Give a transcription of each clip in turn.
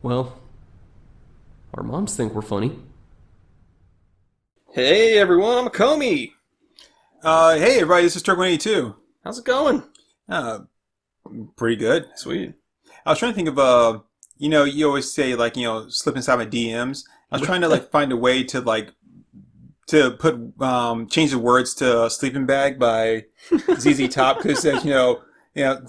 Well, our moms think we're funny. Hey everyone, I'm Acomi. Hey everybody, this is Turk182. How's it going? Uh, Pretty good. Sweet. I was trying to think of, you always say slip inside my DMs. I was trying to find a way to to put, change the words to sleeping bag by ZZ Top because it says,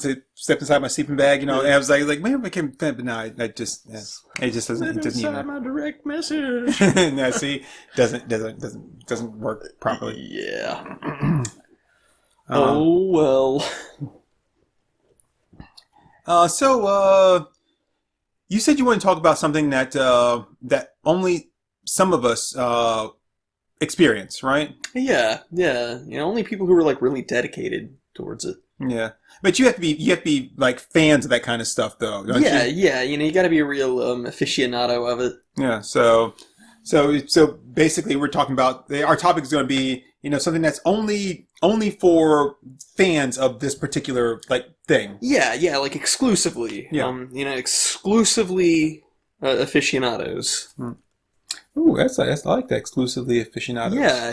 to step inside my sleeping bag, and I was like maybe I can, but no, it just doesn't Inside even. my direct message. No, see, doesn't work properly. Yeah. Oh well. So you said you want to talk about something that that only some of us experience, right? Yeah. Only people who are really dedicated towards it. Yeah, but you have to be like fans of that kind of stuff, though, don't you? Yeah. You got to be a real aficionado of it. Yeah. So basically, we're talking about our topic is going to be something that's only for fans of this particular thing. Yeah, exclusively. Yeah. Exclusively aficionados. Ooh, that's I like that, exclusively aficionados. Yeah.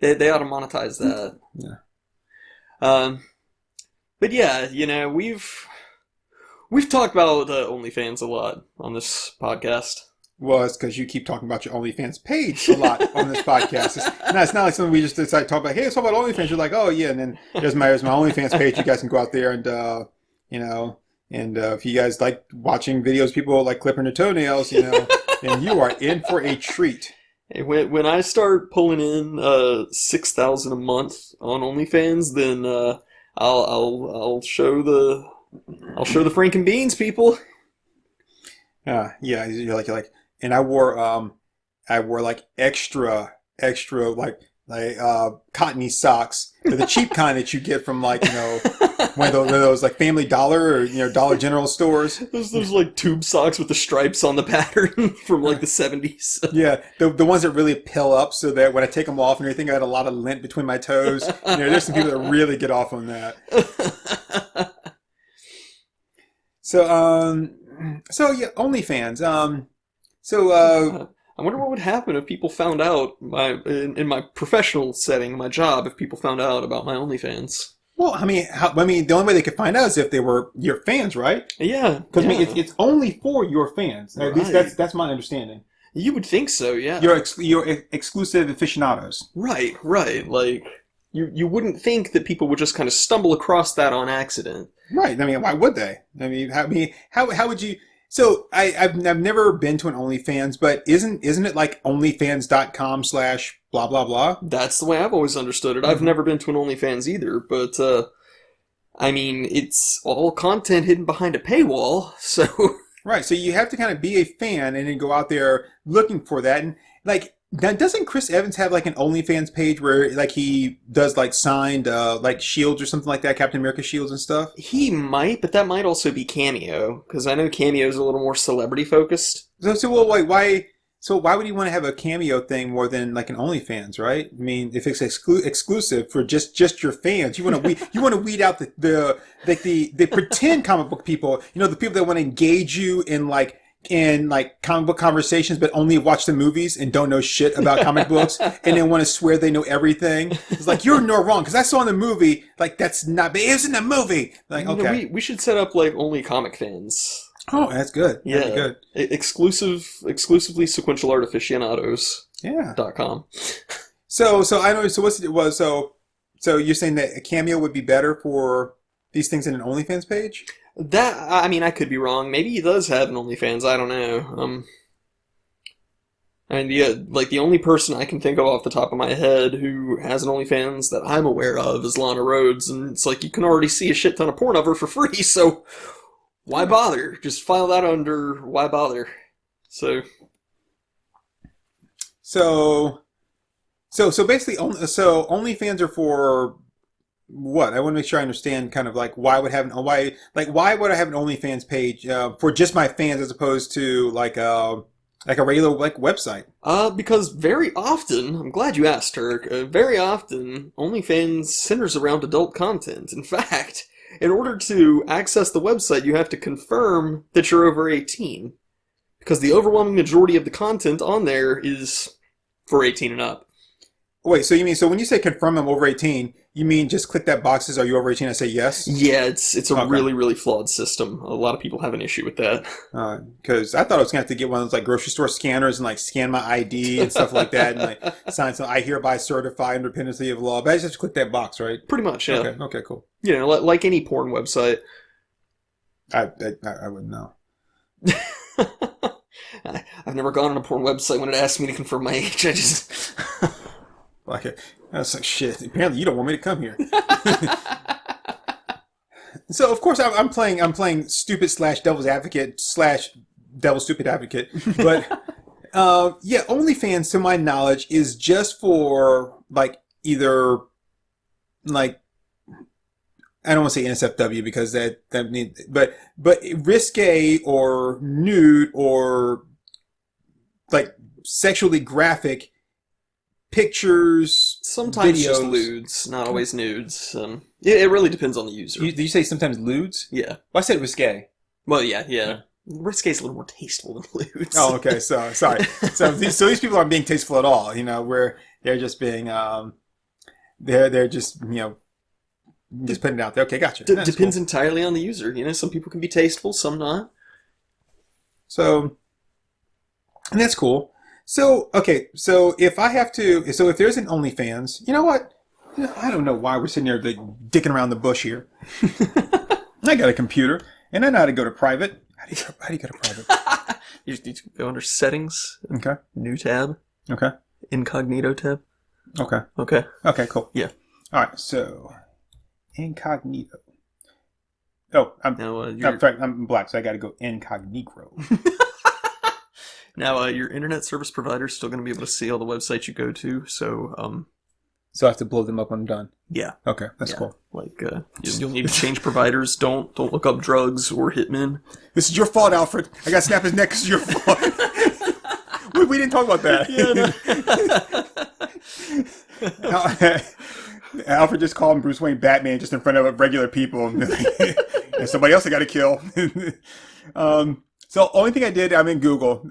They ought to monetize that. Yeah. But yeah, we've talked about OnlyFans a lot on this podcast. Well, it's because you keep talking about your OnlyFans page a lot on this podcast. It's not like something we just decide to talk about. Hey, let's talk about OnlyFans. You're like, oh yeah, and then there's my OnlyFans page. You guys can go out there and if you guys like watching videos, of people clipping their toenails, then you are in for a treat. Hey, when I start pulling in $6,000 a month on OnlyFans, then I'll show the Franken-Beans people. Yeah, you're like, and I wore extra cottony socks. They're the cheap kind that you get from one of those Family Dollar or Dollar General stores. Those tube socks with the stripes on the pattern from the 70s. Yeah, the ones that really pill up so that when I take them off and everything, I got a lot of lint between my toes. There's some people that really get off on that. So yeah, OnlyFans. I wonder what would happen if people found out in my professional setting, my job, if people found out about my OnlyFans. Well, the only way they could find out is if they were your fans, right? Yeah. Because it's only for your fans. At least that's my understanding. You would think so, yeah. Your exclusive aficionados. Right. You wouldn't think that people would just kind of stumble across that on accident. Right. Why would they? How would you? So I've never been to an OnlyFans, but isn't it onlyfans.com/blah blah blah? That's the way I've always understood it. I've never been to an OnlyFans either, but it's all content hidden behind a paywall, so. Right. So you have to kind of be a fan and then go out there looking for that. And now, doesn't Chris Evans have an OnlyFans page where he does signed shields or something like that, Captain America shields and stuff? He might, but that might also be Cameo, because I know Cameo is a little more celebrity focused. So why would you want to have a Cameo thing more than an OnlyFans, right? If it's exclusive for just your fans, you want to weed out the pretend comic book people, the people that want to engage you in comic book conversations, but only watch the movies and don't know shit about comic books, and then want to swear they know everything. It's you're no wrong because I saw in the movie that's not, but it was in the movie. Okay, we should set up only comic fans. Oh, that's good. Yeah, that'd be good. Exclusively sequential art aficionados. Yeah. .com. So I know. So so you're saying that a Cameo would be better for these things in an OnlyFans page? That, I could be wrong. Maybe he does have an OnlyFans. I don't know. The only person I can think of off the top of my head who has an OnlyFans that I'm aware of is Lana Rhoades, and it's you can already see a shit ton of porn of her for free, so why bother? Just file that under why bother. So basically, OnlyFans are for what? I want to make sure I understand why would I have an OnlyFans page for just my fans as opposed to a regular website? Because very often, I'm glad you asked, Turk. Very often, OnlyFans centers around adult content. In fact, in order to access the website, you have to confirm that you're over 18. Because the overwhelming majority of the content on there is for 18 and up. Wait, so you mean, so when you say confirm I'm over 18, you mean just click that box, says, are you over 18? I say yes? Yeah, it's a Okay. really, really flawed system. A lot of people have an issue with that. Because I thought I was going to have to get one of those like grocery store scanners and like scan my ID and stuff like that and like sign some, I hereby certify independently of law. But I just have to click that box, right? Pretty much, yeah. Okay, cool. You know, like any porn website. I wouldn't know. I've never gone on a porn website when it asked me to confirm my age. I just... Like, I was like, shit, apparently you don't want me to come here. So, of course, I'm playing stupid / devil's advocate / devil's stupid advocate. But, yeah, OnlyFans, to my knowledge, is just for, like, either, like, I don't want to say NSFW because that means, but risque or nude or, like, sexually graphic pictures, sometimes videos. just lewds, not always nudes. It really depends on the user. Did you say sometimes lewds? Yeah. Well, I said risque. Well, yeah. Risque is a little more tasteful than lewds. Oh, okay. So sorry. So these people aren't being tasteful at all. You know, where they're just being they're just just putting it out there. Okay, gotcha. Depends entirely on the user. You know, some people can be tasteful, some not. So, and that's cool. So, okay, so if there's an OnlyFans, you know what? I don't know why we're sitting here like, dicking around the bush here. I got a computer, and I know how to go to private. How do you go to private? You go under settings. Okay. New tab. Okay. Incognito tab. Okay. Okay. Okay, cool. Yeah. All right, so incognito. Oh, I'm sorry, I'm black, so I got to go incognito. Now, your internet service provider is still going to be able to see all the websites you go to, so... So I have to blow them up when I'm done? Yeah. Okay, that's cool. Like, you'll need to change providers. Don't look up drugs or hitmen. This is your fault, Alfred. I got to snap his neck because it's your fault. we didn't talk about that. Yeah, no. Alfred just called Bruce Wayne Batman just in front of regular people. And somebody else I got to kill. So only thing I did, I'm in Google.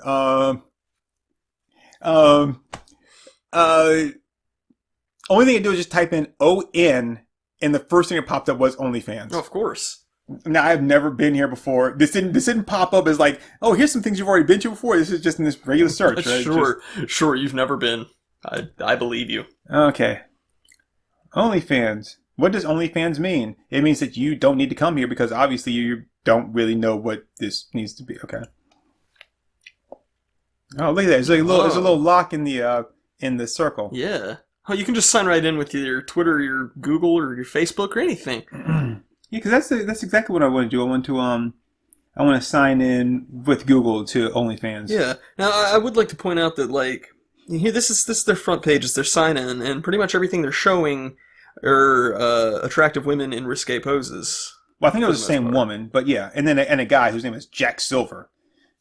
Only thing I do is just type in ON, and the first thing that popped up was OnlyFans. Oh, of course. Now I've never been here before. This didn't pop up as like, oh, here's some things you've already been to before. This is just in this regular search, right? Sure. You've never been. I believe you. Okay. OnlyFans. What does OnlyFans mean? It means that you don't need to come here because obviously you don't really know what this needs to be. Okay. Oh, look at that! There's a little lock in the circle. Yeah. Oh, you can just sign right in with your Twitter, your Google, or your Facebook, or anything. Yeah, because that's exactly what I want to do. I want to sign in with Google to OnlyFans. Yeah. Now, I would like to point out that like here, this is their front page, it's their sign in, and pretty much everything they're showing are attractive women in risque poses. Well, I think it was the same woman, but yeah, and then a guy whose name is Jack Silver.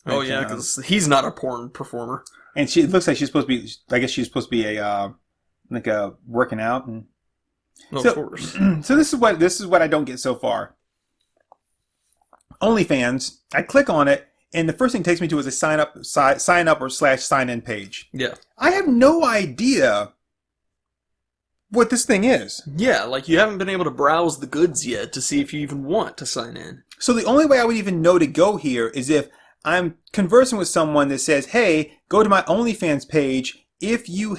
Right? Oh yeah, because he's not a porn performer. And it looks like she's supposed to be. I guess she's supposed to be a working out and. Oh, so, of course. So this is what I don't get so far. OnlyFans. I click on it, and the first thing it takes me to is a sign up or /sign in page. Yeah. I have no idea what this thing is. Yeah, like you haven't been able to browse the goods yet to see if you even want to sign in. So the only way I would even know to go here is if I'm conversing with someone that says, "Hey, go to my OnlyFans page if you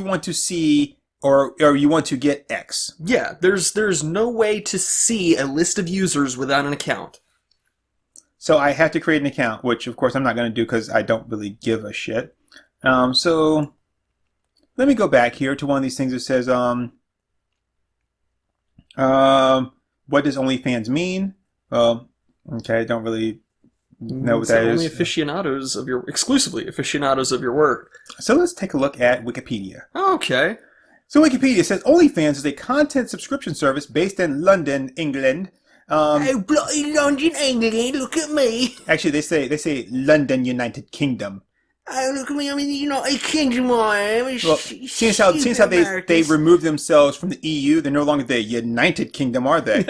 want to see or you want to get X." Yeah, there's no way to see a list of users without an account. So I have to create an account, which of course I'm not going to do because I don't really give a shit. So let me go back here to one of these things that says, what does OnlyFans mean? Okay, I don't really know what that is. Exclusively aficionados of your work. So let's take a look at Wikipedia. Okay. So Wikipedia says OnlyFans is a content subscription service based in London, England. Oh, bloody London, England! Look at me. Actually, they say London, United Kingdom. Oh, look at me! I'm in the United Kingdom. I am. Well, since how they removed themselves from the EU, they're no longer the United Kingdom, are they?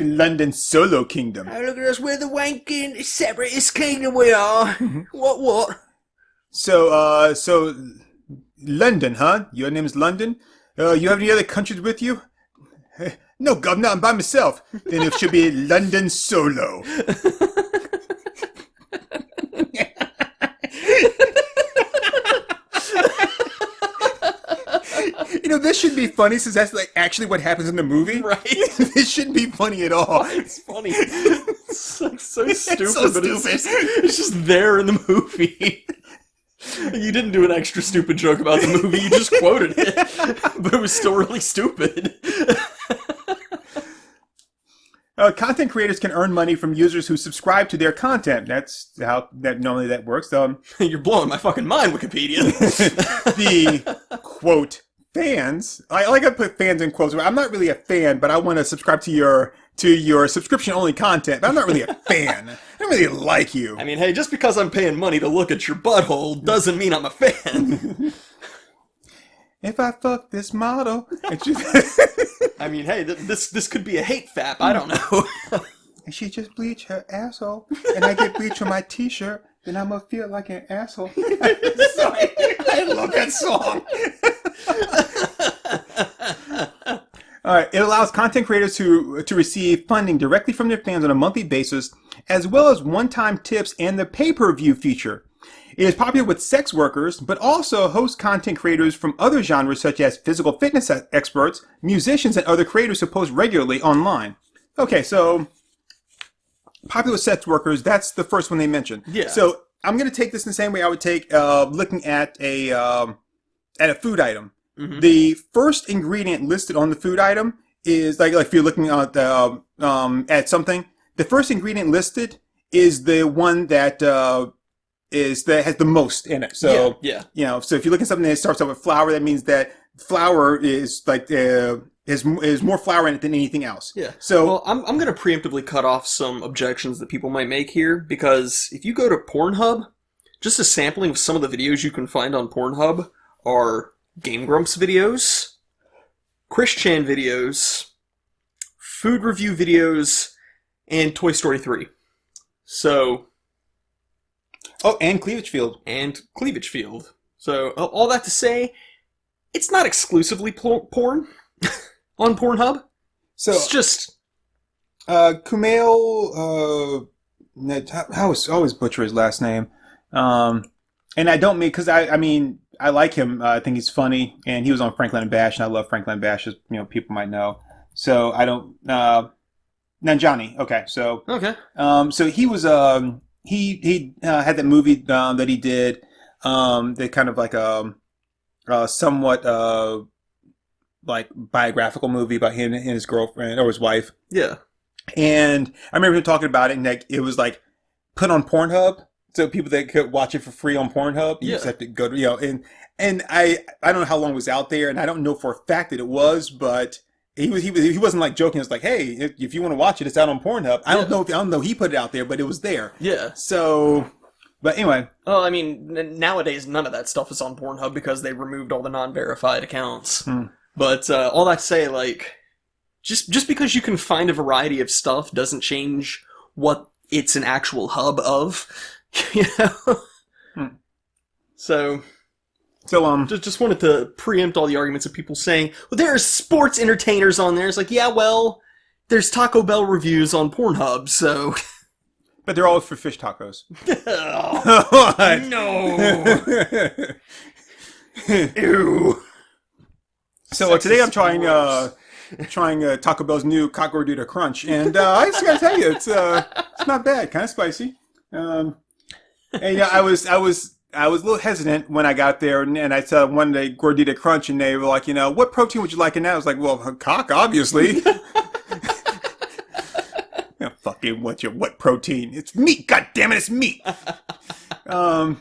The London solo kingdom. Oh, look at us, we're the wanking separatist kingdom we are. What? So London, huh? Your name is London? You have any other countries with you? No, governor, I'm by myself. Then it should be London solo. This should be funny since that's like actually what happens in the movie. Right. This shouldn't be funny at all. It's funny. It's like so stupid, It's so but stupid. it's just there in the movie. You didn't do an extra stupid joke about the movie, you just quoted it. But it was still really stupid. Content creators can earn money from users who subscribe to their content. That's how normally that works. You're blowing my fucking mind, Wikipedia. The quote fans. I like to put fans in quotes. I'm not really a fan, but I want to subscribe to your subscription only content. But I'm not really a fan. I don't really like you. I mean, hey, just because I'm paying money to look at your butthole doesn't mean I'm a fan. If I fuck this model, I mean, hey, this could be a hate fap. I don't know. and she just bleach her asshole, and I get bleach on my t-shirt, then I'm gonna feel like an asshole. Sorry, I love that song. All right, it allows content creators to receive funding directly from their fans on a monthly basis, as well as one-time tips and the pay-per-view feature. It is popular with sex workers, but also hosts content creators from other genres such as physical fitness experts, musicians, and other creators who post regularly online. Okay, so popular with sex workers, that's the first one they mentioned. Yeah. So I'm going to take this in the same way I would take looking at a food item. Mm-hmm. The first ingredient listed on the food item is like if you're looking at something, the first ingredient listed is the one that has the most in it. So so if you look at something that starts out with flour, that means that flour is like is more flour in it than anything else. Yeah. So well, I'm going to preemptively cut off some objections that people might make here, because if you go to Pornhub, just a sampling of some of the videos you can find on Pornhub are Game Grumps videos, Chris Chan videos, food review videos, and Toy Story 3. So... Oh, and Cleavage Field. And Cleavage Field. So, all that to say, it's not exclusively porn on Pornhub. So it's just... Kumail... I always butcher his last name. And I don't mean... Because, I mean, I like him. I think he's funny. And he was on Franklin and Bash, and I love Franklin and Bash, as people might know. So, I don't... Nanjani. Okay, so... Okay. So, he was... He had that movie that he did, that kind of like somewhat like biographical movie about him and his girlfriend or his wife. Yeah. And I remember him talking about it, and like it was like put on Pornhub, so people that could watch it for free on Pornhub. You just have to go to and I don't know how long it was out there, and I don't know for a fact that it was, but. He wasn't like joking. It was like, hey, if you want to watch it, it's out on Pornhub. I don't know. He put it out there, but it was there. Yeah. So, but anyway. Well, I mean, nowadays none of that stuff is on Pornhub because they removed all the non-verified accounts. But all that to say, like, just because you can find a variety of stuff doesn't change what it's an actual hub of. You know. So just wanted to preempt all the arguments of people saying, well, there's sports entertainers on there. It's like, yeah, well, there's Taco Bell reviews on Pornhub, so... But they're all for fish tacos. No! Ew. So today I'm trying Taco Bell's new Cock Gordita Crunch, and I just gotta tell you, it's not bad, kind of spicy. And I was a little hesitant when I got there, and I said one day Gordita Crunch, and they were like, what protein would you like in that? I was like, well, cock, obviously. Fucking what protein? It's meat. God damn it, it's meat. But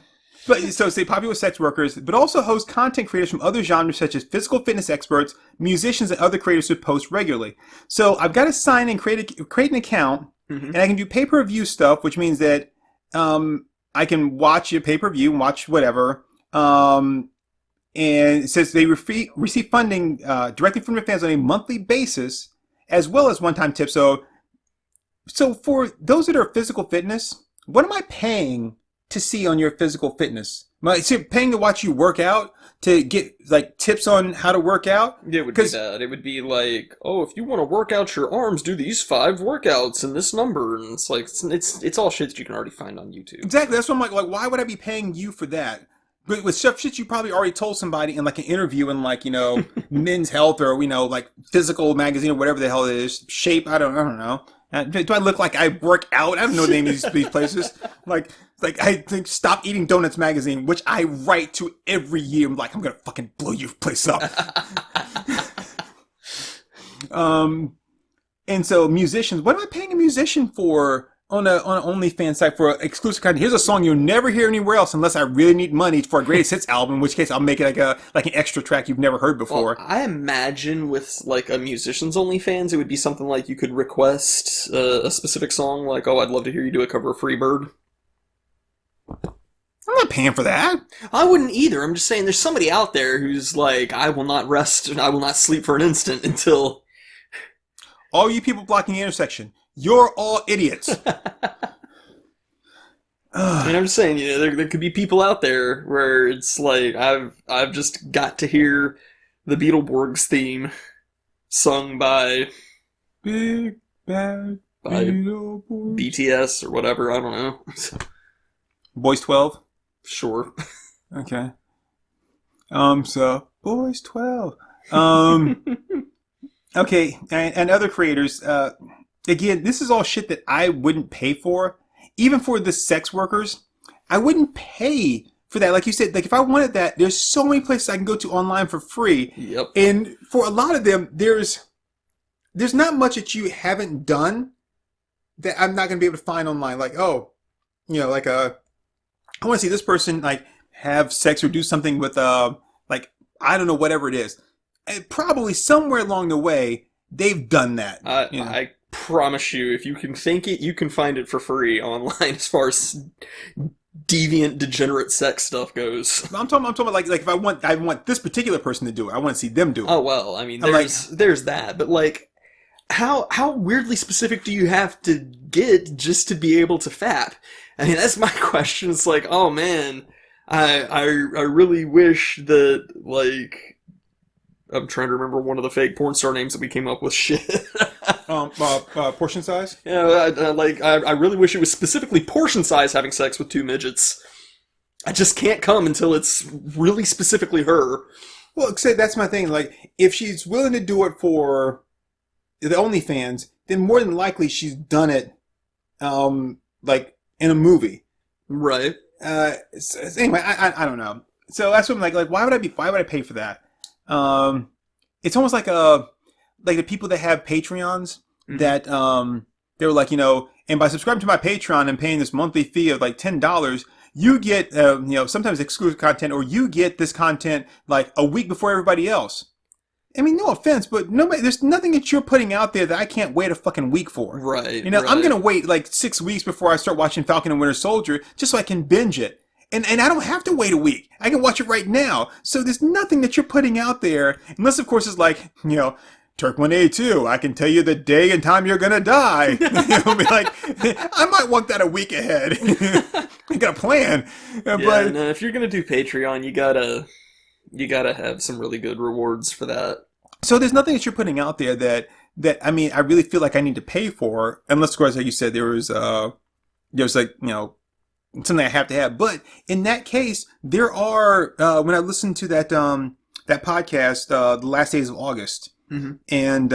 so say popular sex workers, but also host content creators from other genres such as physical fitness experts, musicians, and other creators who post regularly. So I've got to sign and create an account, and I can do pay-per-view stuff, which means that I can watch a pay-per-view and watch whatever. And it says they receive funding directly from their fans on a monthly basis, as well as one-time tips. So So for those that are physical fitness, what am I paying to see on your physical fitness? Am I paying to watch you work out, to get like tips on how to work out? It would be that. It would be like, oh, if you want to work out your arms, do these 5 workouts in this number, and it's like it's all shit that you can already find on YouTube. Exactly. That's what I'm like, why would I be paying you for that? But with stuff shit you probably already told somebody in like an interview in like, Men's Health or, like Physical Magazine or whatever the hell it is. Shape, I don't know. Do I look like I work out? I don't know the name of these places. Like I think Stop Eating Donuts magazine, which I write to every year. I'm like, I'm gonna fucking blow your place up. And so musicians, what am I paying a musician for on an OnlyFans site for exclusive content? Here's a song you'll never hear anywhere else unless I really need money for a greatest hits album, in which case I'll make it like an extra track you've never heard before. Well, I imagine with like a musician's OnlyFans, it would be something like you could request a specific song, like, oh, I'd love to hear you do a cover of Freebird. I'm not paying for that. I wouldn't either. I'm just saying there's somebody out there who's like, I will not rest and I will not sleep for an instant until... All you people blocking the intersection, you're all idiots. And I'm just saying, there could be people out there where it's like, I've just got to hear the Beetleborgs theme sung by Big Bad Beetleborgs. BTS or whatever, I don't know. Boys 12? Sure. Okay. So Boys 12. Okay, and other creators, again, this is all shit that I wouldn't pay for. Even for the sex workers, I wouldn't pay for that. Like you said, like if I wanted that, there's so many places I can go to online for free. Yep. And for a lot of them, there's not much that you haven't done that I'm not going to be able to find online. Like, oh, like I want to see this person like have sex or do something with like I don't know, whatever it is. And probably somewhere along the way they've done that. I promise you, if you can think it, you can find it for free online as far as deviant, degenerate sex stuff goes. I'm talking about like if I want this particular person to do it, I want to see them do it. Oh well, I mean, there's that, but like, how weirdly specific do you have to get just to be able to fap? I mean, that's my question. It's like, oh man, I really wish that like. I'm trying to remember one of the fake porn star names that we came up with. Shit. Portion size? Yeah, I really wish it was specifically portion size having sex with 2 midgets. I just can't come until it's really specifically her. Well, say that's my thing. Like, if she's willing to do it for the OnlyFans, then more than likely she's done it, like in a movie. Right. Anyway, I don't know. So that's what I'm like, why would I pay for that? It's almost like the people that have Patreons that, they were like, and by subscribing to my Patreon and paying this monthly fee of like $10, you get, sometimes exclusive content, or you get this content like a week before everybody else. I mean, no offense, but there's nothing that you're putting out there that I can't wait a fucking week for. Right. Right. I'm going to wait like 6 weeks before I start watching Falcon and Winter Soldier just so I can binge it. And I don't have to wait a week. I can watch it right now. So there's nothing that you're putting out there, unless of course it's like, Turk182, I can tell you the day and time you're gonna die. Be like, I might want that a week ahead. I got a plan. But no, if you're gonna do Patreon, you gotta have some really good rewards for that. So there's nothing that you're putting out there that I mean, I really feel like I need to pay for, unless of course, like you said, there's like, something I have to have. But in that case, there are, when I listened to that podcast, The Last Days of August, and,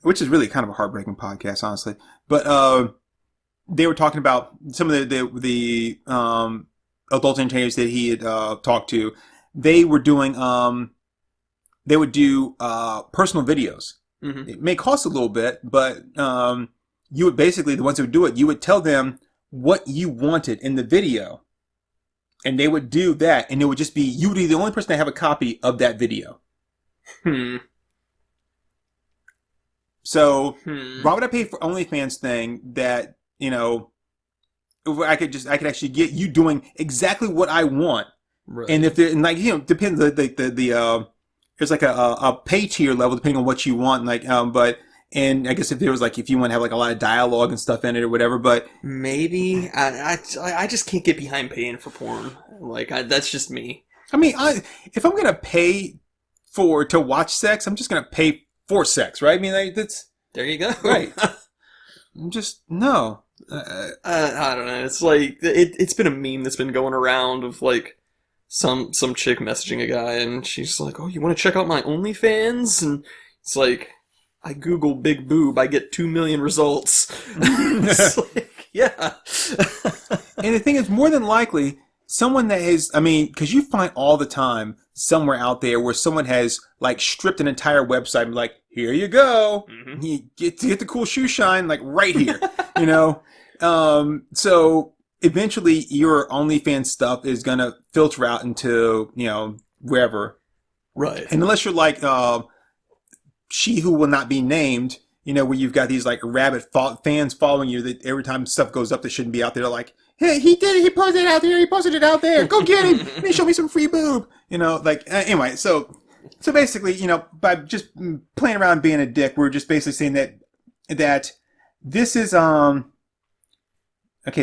which is really kind of a heartbreaking podcast, honestly. But, they were talking about some of the adult entertainers that he had, talked to. They were doing, they would do, personal videos. It may cost a little bit, but, you would basically, the ones that would do it, you would tell them what you wanted in the video, and they would do that, and it would just be, you would be the only person to have a copy of that video. So why would I pay for OnlyFans thing that I could actually get you doing exactly what I want, right. And if there, and depends the there's like a pay tier level depending on what you want, but And I guess if it was like, if you want to have like a lot of dialogue and stuff in it or whatever, but Maybe. I just can't get behind paying for porn. Like, that's just me. I mean, if I'm gonna pay to watch sex, I'm just gonna pay for sex, right? I mean, that's There you go. right. I'm just no. I don't know. It's like it's been a meme that's been going around of like some chick messaging a guy, and she's like, "Oh, you want to check out my OnlyFans?" And it's like, I Google big boob, I get 2 million results. It's like, yeah. And the thing is, more than likely, someone that has, I mean, because you find all the time somewhere out there where someone has like stripped an entire website and be like, here you go. Mhm. You get the cool shoe shine like right here, you know? So eventually your OnlyFans stuff is going to filter out into, you know, wherever. Right. And unless you're like, she who will not be named, you know, where you've got these like rabid fans following you that every time stuff goes up that shouldn't be out there, they're like, hey, he did it, he posted it out there, he posted it out there, go get him, and show me some free boob, you know, like, anyway, so basically, you know, by just playing around being a dick, we're just basically saying that this is, okay,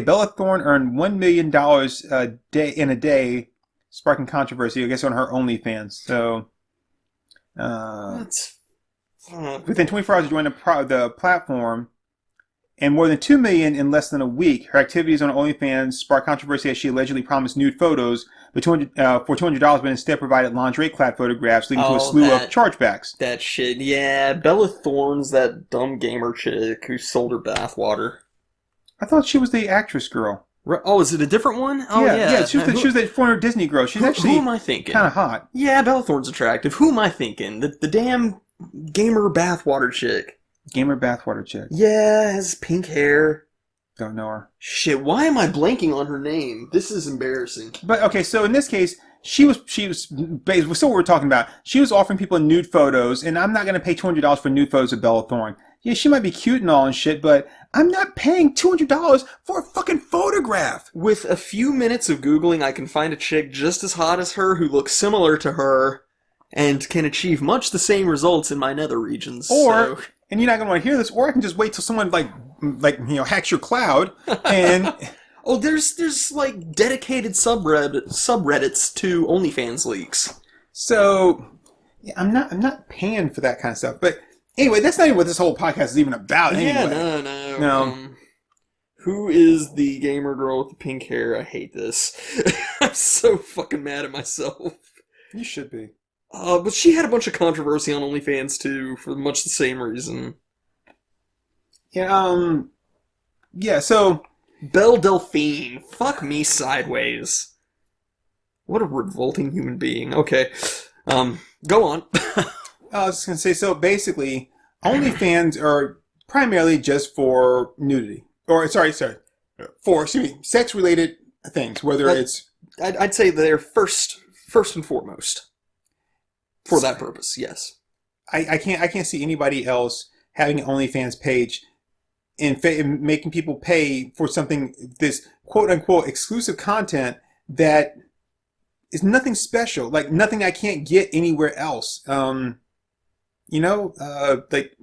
Bella Thorne earned $1 million in a day, sparking controversy, I guess, on her OnlyFans, so, That's within 24 hours of joining the platform, and more than 2 million in less than a week. Her activities on OnlyFans sparked controversy as she allegedly promised nude photos for $200, but instead provided lingerie-clad photographs, leading to a slew of chargebacks. that shit. Yeah, Bella Thorne's that dumb gamer chick who sold her bathwater. I thought she was the actress girl. Oh, is it a different one? Oh, yeah. She was the former Disney girl. She's actually who am I thinking? kind of hot. Yeah, Bella Thorne's attractive. Who am I thinking? The damn gamer bathwater chick. Gamer bathwater chick. Yeah, has pink hair. Don't know her. Shit, why am I blanking on her name? This is embarrassing. But okay, so in this case, she was so what we're talking about. She was offering people nude photos, and I'm not going to pay $200 for nude photos of Bella Thorne. Yeah, she might be cute and all and shit, but I'm not paying $200 for a fucking photograph. With a few minutes of Googling, I can find a chick just as hot as her who looks similar to her and can achieve much the same results in my nether regions. Or, so. and you're not going to want to hear this, or I can just wait till someone like you know, hacks your cloud and... Oh, there's like dedicated subreddits to OnlyFans leaks. So, yeah, I'm not paying for that kind of stuff. But anyway, that's not even what this whole podcast is even about. Yeah, Anyway. no. Who is the gamer girl with the pink hair? I hate this. I'm so fucking mad at myself. You should be. But she had a bunch of controversy on OnlyFans too, for much the same reason. Yeah. Yeah. So. Belle Delphine. Fuck me sideways. What a revolting human being. Okay. Go on. I was just gonna say. So basically, OnlyFans are primarily just for nudity, or sorry, for sex-related things. Whether it's, I'd say they're first and foremost for that purpose. Yes. I can't see anybody else having an OnlyFans page and making people pay for something, this quote-unquote exclusive content that is nothing special, like nothing I can't get anywhere else. You know, like,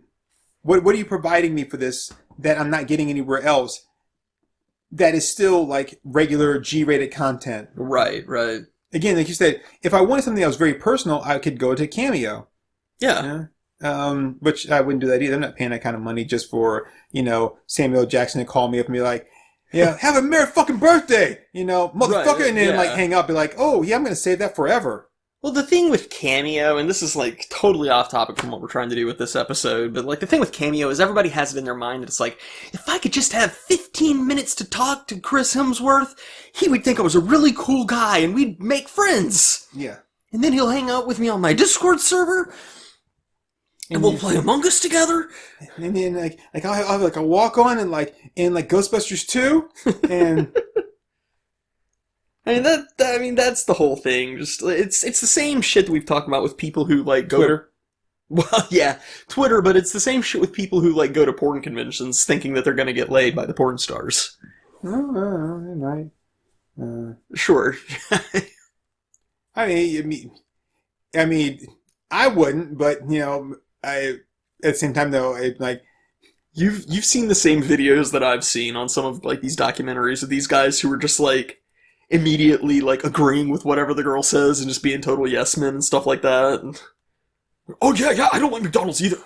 what are you providing me for this that I'm not getting anywhere else that is still like regular G-rated content? Right. Again, like you said, if I wanted something that was very personal, I could go to Cameo. Yeah. Which I wouldn't do that either. I'm not paying that kind of money just for, you know, Samuel Jackson to call me up and be like, yeah, have a merry fucking birthday, you know, motherfucker, Right, and then yeah. like hang up, be like, oh yeah, I'm gonna save that forever. Well, the thing with Cameo, and this is like totally off topic from what we're trying to do with this episode, but like the thing with Cameo is everybody has it in their mind that it's like, if I could just have 15 minutes to talk to Chris Hemsworth, he would think I was a really cool guy and we'd make friends. Yeah. And then he'll hang out with me on my Discord server. And we'll play Among Us together. And then like I'll have like a walk on and like in like Ghostbusters 2 and I mean that's the whole thing. Just it's the same shit that we've talked about with people who like go Twitter. Well, yeah, Twitter, but it's the same shit with people who like go to porn conventions thinking that they're going to get laid by the porn stars. right. Sure. I mean, I wouldn't, but you know, at the same time, though, You've seen the same videos that I've seen on some of like these documentaries of these guys who are just like immediately like agreeing with whatever the girl says and just being total yes men and stuff like that. And, oh yeah, I don't like McDonald's either.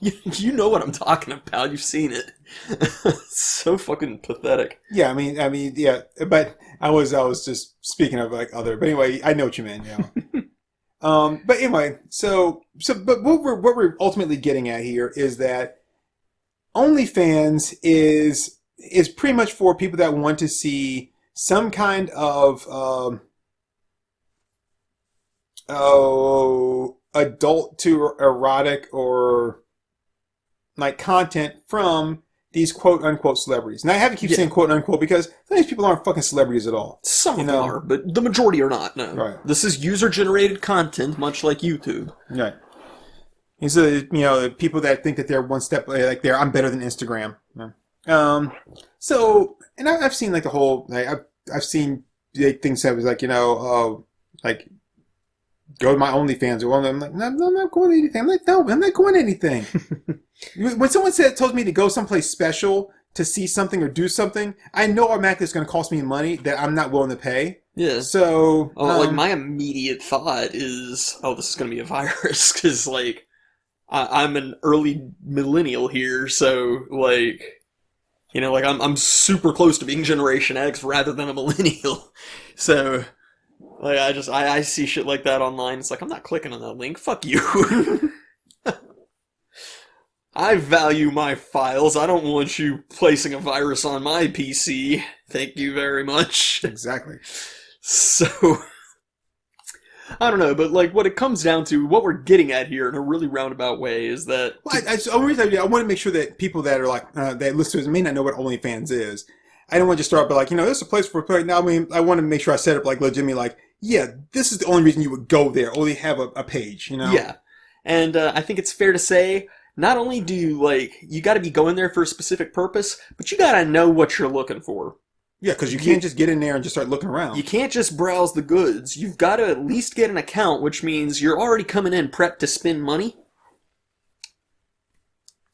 You know what I'm talking about. You've seen it. It's so fucking pathetic. Yeah, I mean, yeah. But I was just speaking of like other. But anyway, I know what you mean. Yeah. But anyway, but what we're ultimately getting at here is that OnlyFans is pretty much for people that want to see some kind of adult to erotic or like content from these quote unquote celebrities. And I have to keep saying quote unquote because some of these people aren't fucking celebrities at all. Some of them are, but the majority are not. No, right. This is user generated content, much like YouTube. Right. And so, the people that think that they're one step, like I'm better than Instagram. Yeah. So, and I've seen like the whole, like, I've seen things that was like, like, go to my OnlyFans. Or I'm like, no, I'm not going to anything. I'm like, no, I'm not going to anything. When someone tells me to go someplace special to see something or do something, I know automatically it's going to cost me money that I'm not willing to pay. Yeah. So, like my immediate thought is, this is going to be a virus because like, I'm an early millennial here, so like, like I'm super close to being Generation X rather than a millennial. So, like I see shit like that online. It's like I'm not clicking on that link. Fuck you. I value my files. I don't want you placing a virus on my PC. Thank you very much. Exactly. So. I don't know, but like what it comes down to, what we're getting at here in a really roundabout way is that... Well, I want to make sure that people that are like, that listeners may not know what OnlyFans is. I don't want to just start by like, this is a place for play. Now, I mean, I want to make sure I set up like legitimately like, yeah, this is the only reason you would go there, or they have a page, Yeah. And I think it's fair to say, not only do you got to be going there for a specific purpose, but you got to know what you're looking for. Yeah, because you can't just get in there and just start looking around. You can't just browse the goods. You've got to at least get an account, which means you're already coming in prepped to spend money.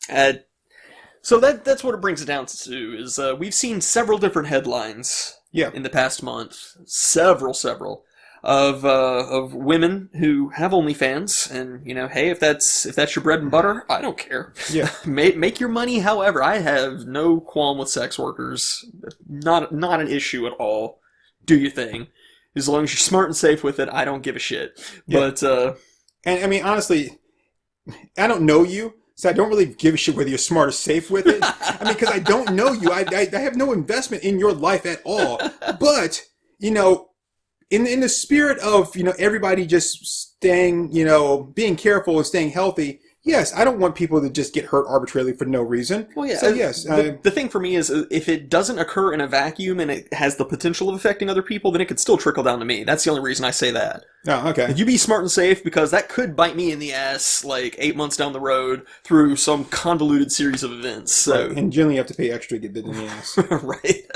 So that's what it brings it down to, is we've seen several different headlines in the past month. Several. Of women who have OnlyFans, and hey, if that's your bread and butter, I don't care. Yeah, make your money. However, I have no qualm with sex workers. Not an issue at all. Do your thing, as long as you're smart and safe with it. I don't give a shit. Yeah. But and I mean, honestly, I don't know you, so I don't really give a shit whether you're smart or safe with it. I mean, because I don't know you. I have no investment in your life at all. But in the spirit of, everybody just staying, being careful and staying healthy, yes, I don't want people to just get hurt arbitrarily for no reason. Well, yeah. So, yes. The thing for me is, if it doesn't occur in a vacuum and it has the potential of affecting other people, then it could still trickle down to me. That's the only reason I say that. Oh, okay. You be smart and safe, because that could bite me in the ass, 8 months down the road through some convoluted series of events. So. Right. And generally you have to pay extra to get bit in the ass. Right.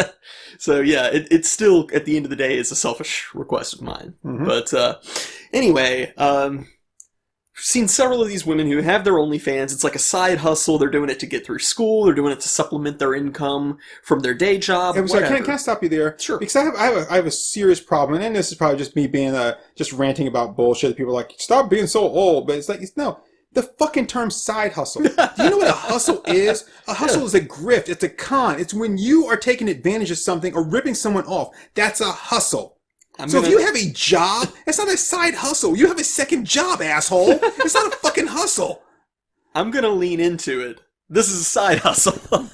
So, yeah, it's still, at the end of the day, it's a selfish request of mine. Mm-hmm. But, anyway, I've seen several of these women who have their OnlyFans. It's like a side hustle. They're doing it to get through school. They're doing it to supplement their income from their day job. I'm sorry, can I stop you there? Sure. Because I have a serious problem, and this is probably just me being just ranting about bullshit. People are like, stop being so old. But it's like, no. The fucking term side hustle. Do you know what a hustle is? A hustle is a grift. It's a con. It's when you are taking advantage of something or ripping someone off. That's a hustle. If you have a job, it's not a side hustle. You have a second job, asshole. It's not a fucking hustle. I'm going to lean into it. This is a side hustle.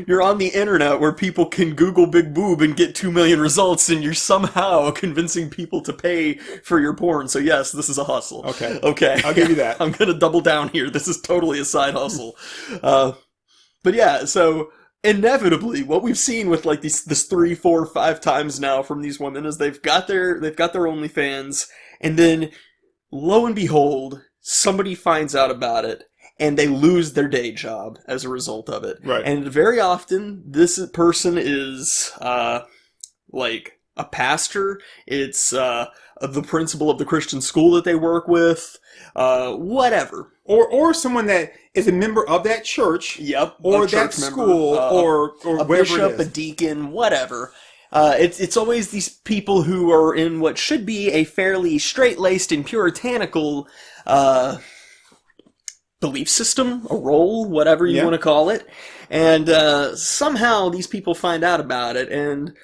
You're on the internet where people can Google big boob and get 2 million results, and you're somehow convincing people to pay for your porn. So yes, this is a hustle. Okay. I'll give you that. I'm going to double down here. This is totally a side hustle. But yeah, so inevitably, what we've seen with this 3, 4, 5 times now from these women is they've got their OnlyFans, and then lo and behold, somebody finds out about it. And they lose their day job as a result of it. Right. And very often, this person is, a pastor. It's, a the principal of the Christian school that they work with, whatever. Or someone that is a member of that church. Yep. Or a that church member, school, or a wherever bishop, it is. a deacon, whatever. It's always these people who are in what should be a fairly straight-laced and puritanical belief system, a role, whatever you want to call it. And somehow these people find out about it, and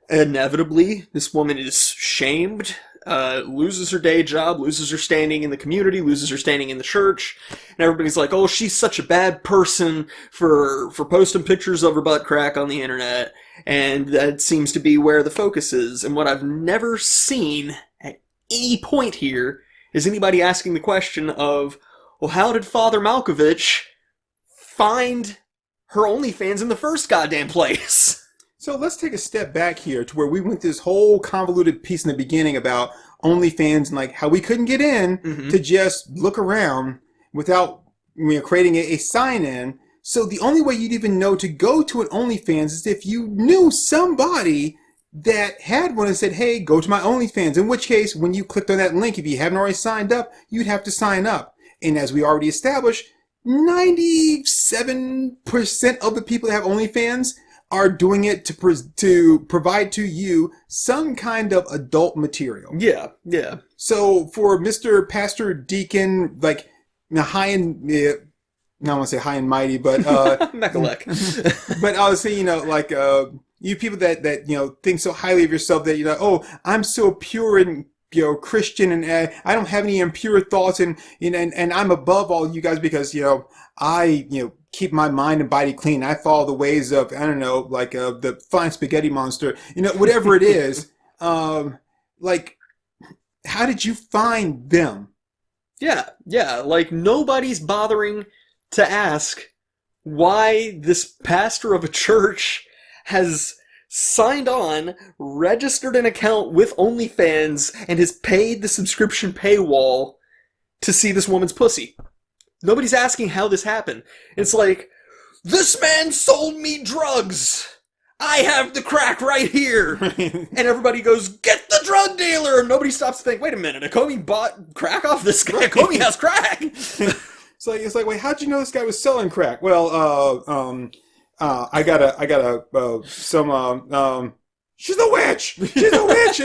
inevitably this woman is shamed, loses her day job, loses her standing in the community, loses her standing in the church, and everybody's like, oh, she's such a bad person for posting pictures of her butt crack on the internet, and that seems to be where the focus is. And what I've never seen at any point here is anybody asking the question of, well, how did Father Malkovich find her OnlyFans in the first goddamn place? So let's take a step back here to where we went this whole convoluted piece in the beginning about OnlyFans and like how we couldn't get in to just look around without creating a sign-in. So the only way you'd even know to go to an OnlyFans is if you knew somebody that had one and said, hey, go to my OnlyFans. In which case, when you clicked on that link, if you haven't already signed up, you'd have to sign up. And as we already established, 97% of the people that have OnlyFans are doing it to provide to you some kind of adult material. Yeah, yeah. So for Mr. Pastor Deacon, like high and I don't want to say high and mighty, but Mechalek. but I was saying, like you people that think so highly of yourself that oh, I'm so pure and Christian, and I don't have any impure thoughts, and I'm above all you guys because I keep my mind and body clean. I follow the ways of the fine spaghetti monster, whatever it is. Like, how did you find them? Yeah, like nobody's bothering to ask why this pastor of a church has signed on, registered an account with OnlyFans, and has paid the subscription paywall to see this woman's pussy. Nobody's asking how this happened. It's like, this man sold me drugs! I have the crack right here! And everybody goes, get the drug dealer! And nobody stops to think, wait a minute, Acomi bought crack off this guy? Acomi has crack! It's like, wait, how'd you know this guy was selling crack? Well, I got some, she's a witch! She's a witch!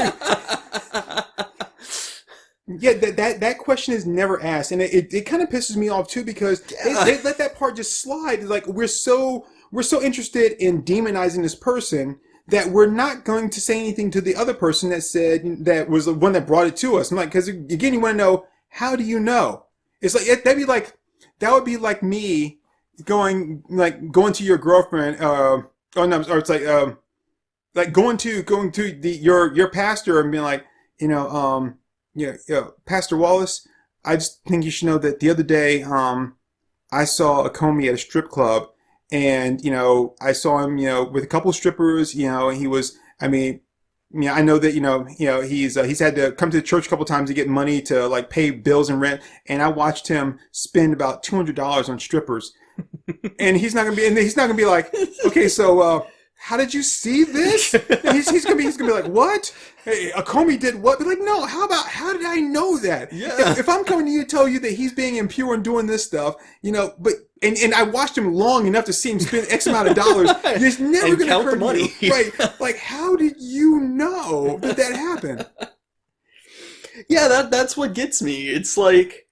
Yeah, that question is never asked. And it kind of pisses me off too, because they let that part just slide. Like, we're so interested in demonizing this person that we're not going to say anything to the other person that was the one that brought it to us. I'm like, because again, you want to know, how do you know? It's like, that would be like me going to your girlfriend, or it's like going to your pastor and being like, Pastor Wallace, I just think you should know that the other day, I saw Acomi at a strip club, and I saw him, with a couple of strippers, and he was, I know that he's had to come to the church a couple of times to get money to like pay bills and rent, and I watched him spend about $200 on strippers. And he's not gonna be like, okay, so how did you see this? He's gonna be like, what? Hey, Acomi did what? Be like, no. How did I know that? Yeah. If I'm coming to you to tell you that he's being impure and doing this stuff, but and I watched him long enough to see him spend X amount of dollars. It's never And gonna count occur the money. to you, right? Like, how did you know that happened? Yeah, that's what gets me. It's like,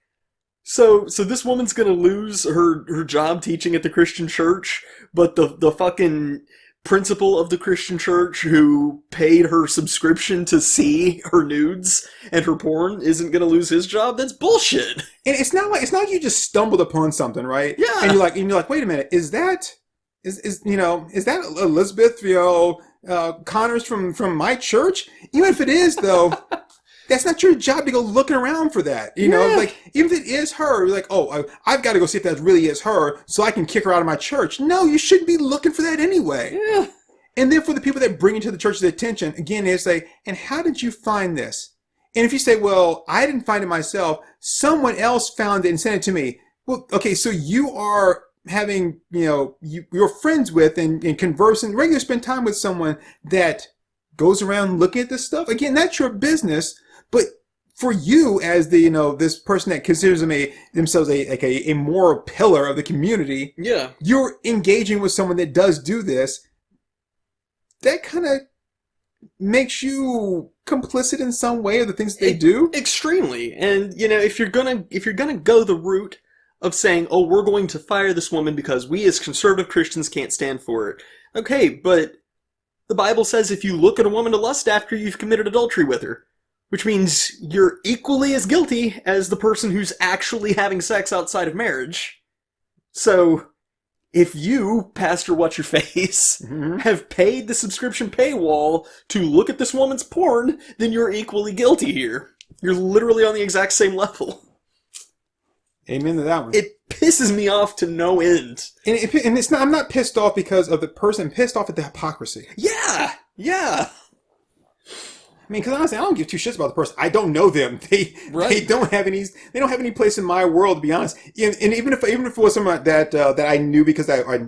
so this woman's gonna lose her job teaching at the Christian church, but the fucking principal of the Christian church who paid her subscription to see her nudes and her porn isn't gonna lose his job? That's bullshit. And it's not like you just stumbled upon something, right? Yeah. And you're like, wait a minute, is that Elizabeth, Connors from my church? Even if it is, though, that's not your job to go looking around for that. Like, even if it is her, you're like, oh, I've got to go see if that really is her so I can kick her out of my church. No, you shouldn't be looking for that anyway. Yeah. And then for the people that bring it to the church's attention, again, they say, and how did you find this? And if you say, well, I didn't find it myself, someone else found it and sent it to me. Well, okay, so you are having, you're friends with and conversing, regularly spend time with someone that goes around looking at this stuff. Again, that's your business. But for you as the, this person that considers themselves a moral pillar of the community, Yeah. you're engaging with someone that does do this. That kind of makes you complicit in some way of the things that they do. Extremely. And, if you're gonna go the route of saying, oh, we're going to fire this woman because we as conservative Christians can't stand for it. Okay, but the Bible says if you look at a woman to lust after, you've committed adultery with her. Which means you're equally as guilty as the person who's actually having sex outside of marriage. So, if you, Pastor What's Your Face, have paid the subscription paywall to look at this woman's porn, then you're equally guilty here. You're literally on the exact same level. Amen to that one. It pisses me off to no end. And it's not. I'm not pissed off because of the person. I'm pissed off at the hypocrisy. Yeah! I mean, because honestly, I don't give two shits about the person. I don't know them. They don't have any. They don't have any place in my world, to be honest. And even if it was someone that I knew because I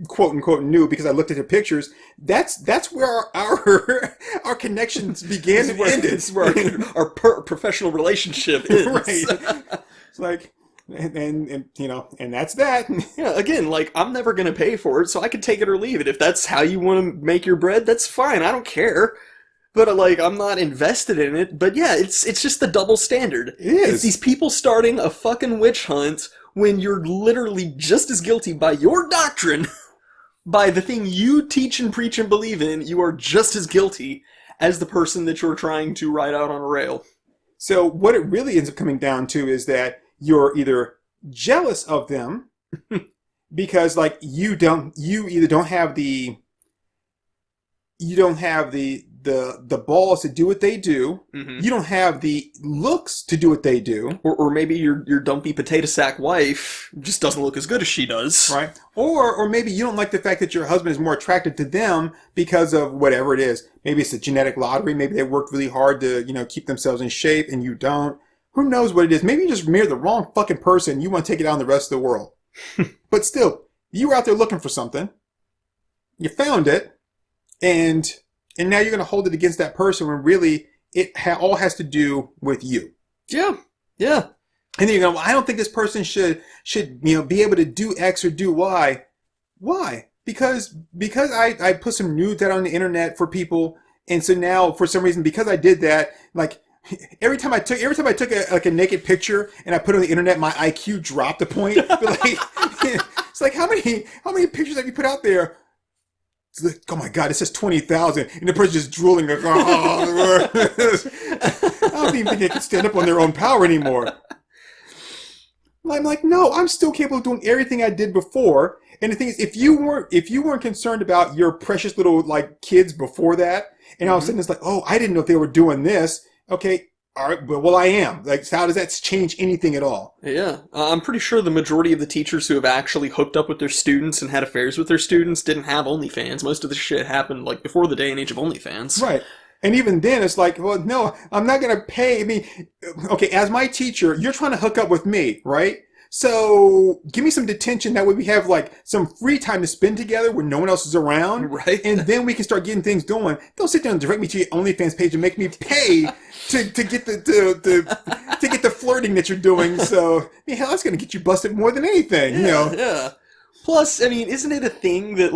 quote unquote knew because I looked at their pictures, that's where our connections began and ended. It's where our professional relationship ends. Right. It's like. And that's that. Yeah, again, I'm never going to pay for it, so I can take it or leave it. If that's how you want to make your bread, that's fine. I don't care. But, I'm not invested in it. But, yeah, it's just the double standard. It is. It's these people starting a fucking witch hunt when you're literally just as guilty by your doctrine, by the thing you teach and preach and believe in, you are just as guilty as the person that you're trying to ride out on a rail. So what it really ends up coming down to is that you're either jealous of them because you either don't have the balls to do what they do. Mm-hmm. You don't have the looks to do what they do. Or maybe your dumpy potato sack wife just doesn't look as good as she does. Right. Or maybe you don't like the fact that your husband is more attracted to them because of whatever it is. Maybe it's a genetic lottery. Maybe they worked really hard to, keep themselves in shape and you don't. Who knows what it is? Maybe you just married the wrong fucking person. You want to take it out on the rest of the world. But still, you were out there looking for something. You found it. And now you're going to hold it against that person when really it all has to do with you. Yeah. Yeah. And then you go, well, I don't think this person should be able to do X or do Y. Why? Because I put some nudes out on the internet for people. And so now, for some reason, because I did that, every time I took a naked picture and I put it on the internet, my IQ dropped a point. It's like how many pictures have you put out there? It's like, oh my God, it says 20,000, and the person's just drooling. Like, oh, I don't even think they can stand up on their own power anymore. I'm like, no, I'm still capable of doing everything I did before. And the thing is, if you weren't concerned about your precious little kids before that, and all of a sudden it's like, oh, I didn't know if they were doing this. Okay, all right, well, I am. How does that change anything at all? Yeah, I'm pretty sure the majority of the teachers who have actually hooked up with their students and had affairs with their students didn't have OnlyFans. Most of the shit happened, before the day and age of OnlyFans. Right. And even then, it's like, well, no, I'm not going to pay. I mean, okay, as my teacher, you're trying to hook up with me, right? So give me some detention. That way we have some free time to spend together when no one else is around. Right. And then we can start getting things going. Don't sit down and direct me to your OnlyFans page and make me pay to get the flirting that you're doing. So, I mean, hell, that's going to get you busted more than anything, Yeah. Plus, I mean, isn't it a thing that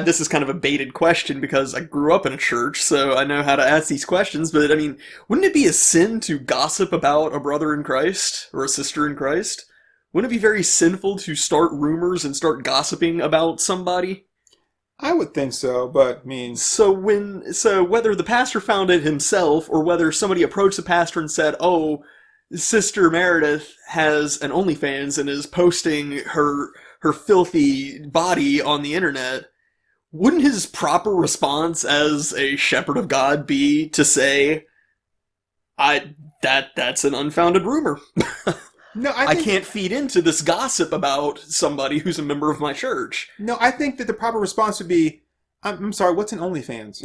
this is kind of a baited question because I grew up in a church, so I know how to ask these questions, but I mean, wouldn't it be a sin to gossip about a brother in Christ or a sister in Christ? Wouldn't it be very sinful to start rumors and start gossiping about somebody? I would think so, but I mean... So whether the pastor found it himself or whether somebody approached the pastor and said, oh, Sister Meredith has an OnlyFans and is posting her filthy body on the internet, wouldn't his proper response as a shepherd of God be to say, that's an unfounded rumor. No, I can't feed into this gossip about somebody who's a member of my church. No, I think that the proper response would be, I'm sorry, what's an OnlyFans?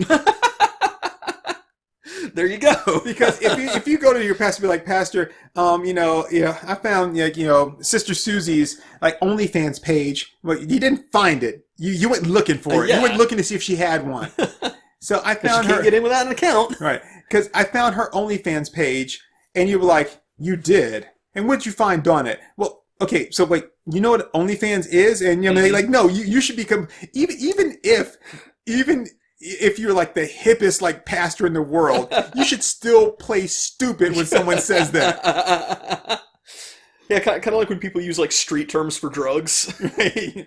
There you go. Because if you go to your pastor and be like, Pastor, I found Sister Susie's OnlyFans page. Well, you didn't find it. You went looking for it. Yeah. You went looking to see if she had one. So I But found you can't her get in without an account. right because I found her OnlyFans page, and you were like, "You did." And what'd you find on it? Well, okay, so wait, you know what OnlyFans is? And you know, like, no, you should become even if you're like the hippest like pastor in the world, you should still play stupid when someone says that. Yeah, kind of like when people use like street terms for drugs. Right?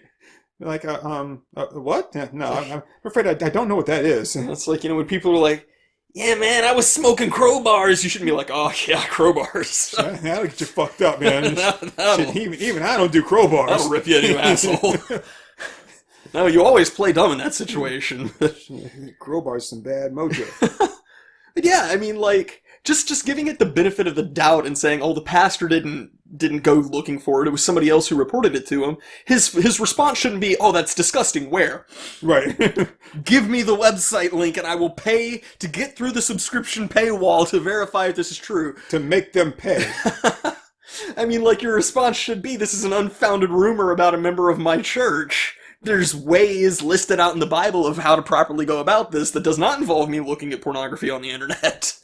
Like, what? Yeah, no, I'm afraid I don't know what that is. It's like, when people are like, yeah, man, I was smoking crowbars. You shouldn't be like, oh, yeah, crowbars. That'll get you fucked up, man. That'll Shit, even I don't do crowbars. rip you a new asshole. No, you always play dumb in that situation. Crowbar's some bad mojo. But yeah, I mean, like, just giving it the benefit of the doubt and saying, oh, the pastor didn't go looking for it. It was somebody else who reported it to him. His response shouldn't be, oh, that's disgusting. Where? Right. Give me the website link and I will pay to get through the subscription paywall to verify if this is true. To make them pay. I mean, like, your response should be, this is an unfounded rumor about a member of my church. There's ways listed out in the Bible of how to properly go about this that does not involve me looking at pornography on the internet.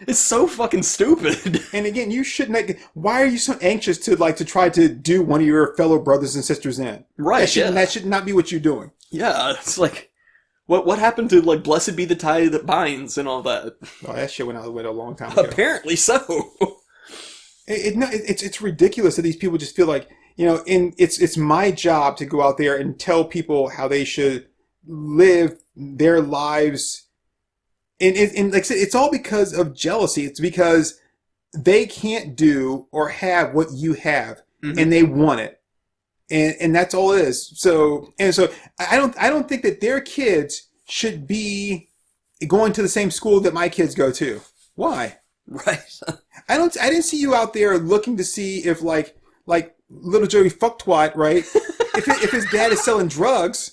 It's so fucking stupid. And again, you shouldn't. Why are you so anxious to try to do one of your fellow brothers and sisters in? Right, That should not be what you're doing. Yeah, it's like, what happened to, like, blessed be the tie that binds and all that? Oh, that shit went out the window a long time ago. Apparently so. It's ridiculous that these people just feel like, it's my job to go out there and tell people how they should live their lives. And like I said, it's all because of jealousy. It's because they can't do or have what you have, and they want it, and that's all it is. So I don't think that their kids should be going to the same school that my kids go to. Why? Right. I didn't see you out there looking to see if like little Joey fucktwat, right? if his dad is selling drugs,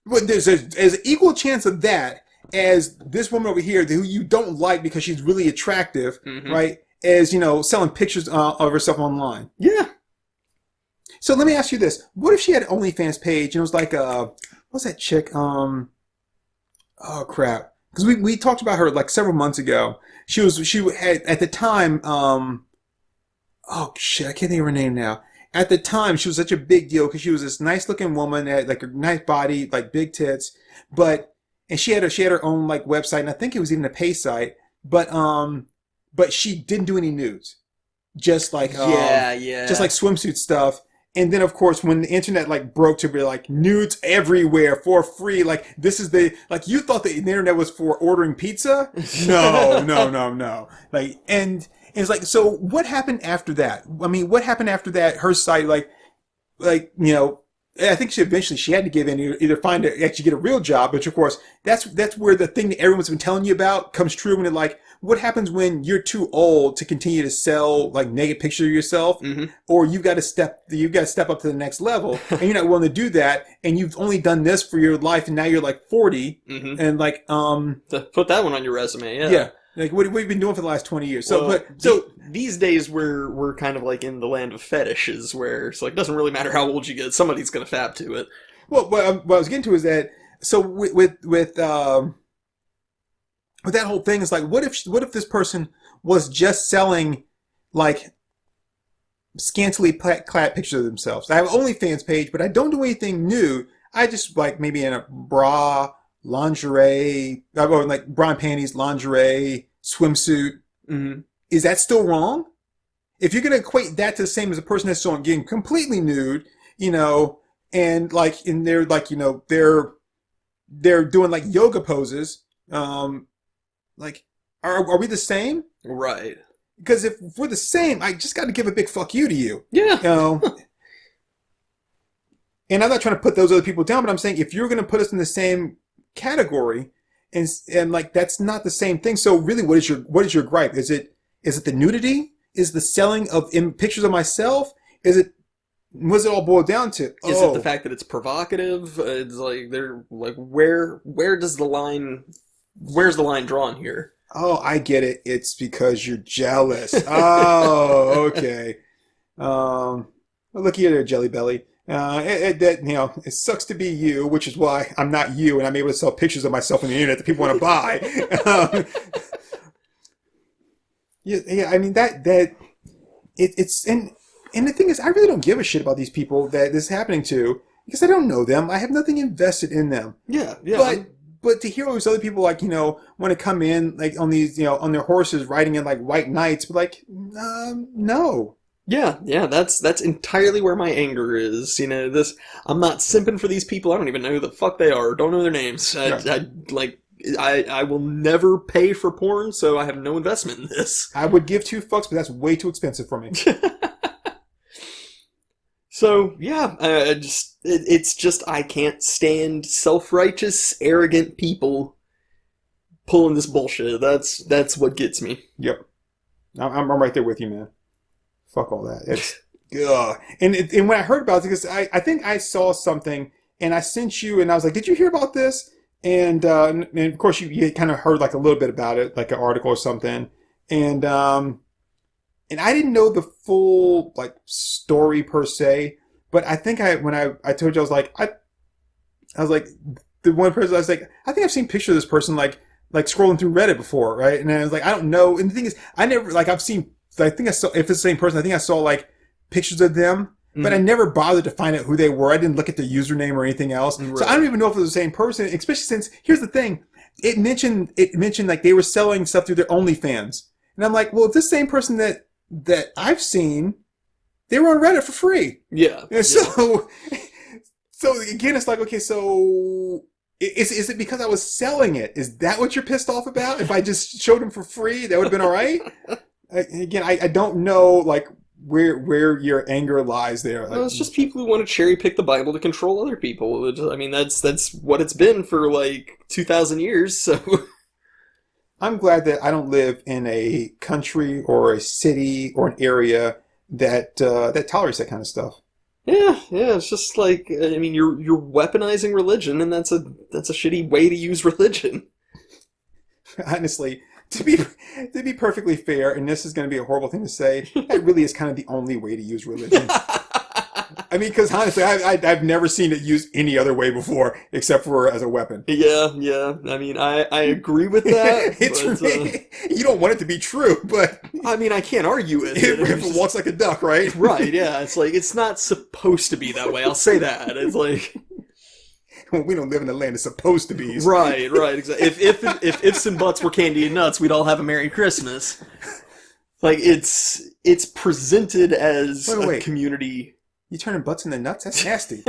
but there's an equal chance of that as this woman over here who you don't like because she's really attractive, right? As selling pictures of herself online. Yeah. So let me ask you this: what if she had an OnlyFans page and it was like what's that chick? Oh crap! Because we talked about her like several months ago. She had at the time. Oh shit! I can't think of her name now. At the time, she was such a big deal because she was this nice looking woman that had like a nice body, like big tits, and she had her own like website, and I think it was even a pay site. But she didn't do any nudes, just like just like swimsuit stuff. And then of course when the internet like broke to be like nudes everywhere for free, like this is you thought the internet was for ordering pizza? No. Like and it's like, so what happened after that? I mean, what happened after that? Her site, I think she eventually had to give in, either actually get a real job, which of course that's where the thing that everyone's been telling you about comes true. When what happens when you're too old to continue to sell like naked pictures of yourself, or you've got to step up to the next level, and you're not willing to do that, and you've only done this for your life, and now you're like 40, and like put that one on your resume, yeah. Like what have you been doing for the last 20 years? These days we're kind of like in the land of fetishes, where it's like, it doesn't really matter how old you get, somebody's gonna fab to it. Well, what I was getting to is that, so with that whole thing, is like, what if this person was just selling like scantily clad pictures of themselves? I have an OnlyFans page, but I don't do anything nude. I just like maybe in a bra, lingerie, or like bra and panties, lingerie, swimsuit. Is that still wrong? If you're going to equate that to the same as a person that's getting completely nude, and like in their like they're doing like yoga poses, like are we the same? Right. Because if we're the same, I just got to give a big fuck you to you. Yeah. And I'm not trying to put those other people down, but I'm saying if you're going to put us in the same category, and like that's not the same thing. So really, what is your gripe? Is it the nudity? Is the selling of pictures of myself? What's it all boiled down to? Is it the fact that it's provocative? It's like they're like, where's the line drawn here? Oh, I get it. It's because you're jealous. Oh, okay. Well, look here, Jelly Belly. It sucks to be you, which is why I'm not you, and I'm able to sell pictures of myself on the internet that people want to buy. Yeah, I mean it's and the thing is, I really don't give a shit about these people that this is happening to because I don't know them. I have nothing invested in them. Yeah, yeah. But to hear all these other people like want to come in like on these on their horses riding in like white knights, but like no. Yeah, that's entirely where my anger is. I'm not simping for these people. I don't even know who the fuck they are. Don't know their names. I will never pay for porn, so I have no investment in this. I would give 2 fucks, but that's way too expensive for me. So yeah, it's just I can't stand self-righteous, arrogant people pulling this bullshit. That's what gets me. Yep, I'm right there with you, man. Fuck all that. It's ugh. And when I heard about it, because I think I saw something and I sent you and I was like, did you hear about this? And of course you kind of heard like a little bit about it, like an article or something. And I didn't know the full like story per se, but I think when I told you, I was like the one person I was like, I think I've seen pictures of this person like scrolling through Reddit before, right? And I was like, I don't know. And the thing is, I never like I've seen. I think I saw, if it's the same person, I think I saw like pictures of them, but I never bothered to find out who they were. I didn't look at their username or anything else. Right. So I don't even know if it was the same person, especially since, here's the thing, it mentioned like they were selling stuff through their OnlyFans. And I'm like, well, if this same person that I've seen, they were on Reddit for free. Yeah. And so again, it's like, okay, so is it because I was selling it? Is that what you're pissed off about? If I just showed them for free, that would have been all right? Again, I don't know like where your anger lies there. Well, it's just people who want to cherry pick the Bible to control other people. I mean, that's what it's been for like 2,000 years. So I'm glad that I don't live in a country or a city or an area that tolerates that kind of stuff. Yeah. It's just like, I mean, you're weaponizing religion, and that's a shitty way to use religion. Honestly. To be perfectly fair, and this is going to be a horrible thing to say, that really is kind of the only way to use religion. I mean, because honestly, I've never seen it used any other way before, except for as a weapon. Yeah. I mean, I agree with that. You don't want it to be true, but I mean, I can't argue with it. If it walks like a duck, right? Right. Yeah. It's like it's not supposed to be that way. I'll say that. It's like. Well, we don't live in the land it's supposed to be. Right, exactly. If ifs and buts were candy and nuts, we'd all have a Merry Christmas. Like it's presented as a community. You turning butts into nuts? That's nasty.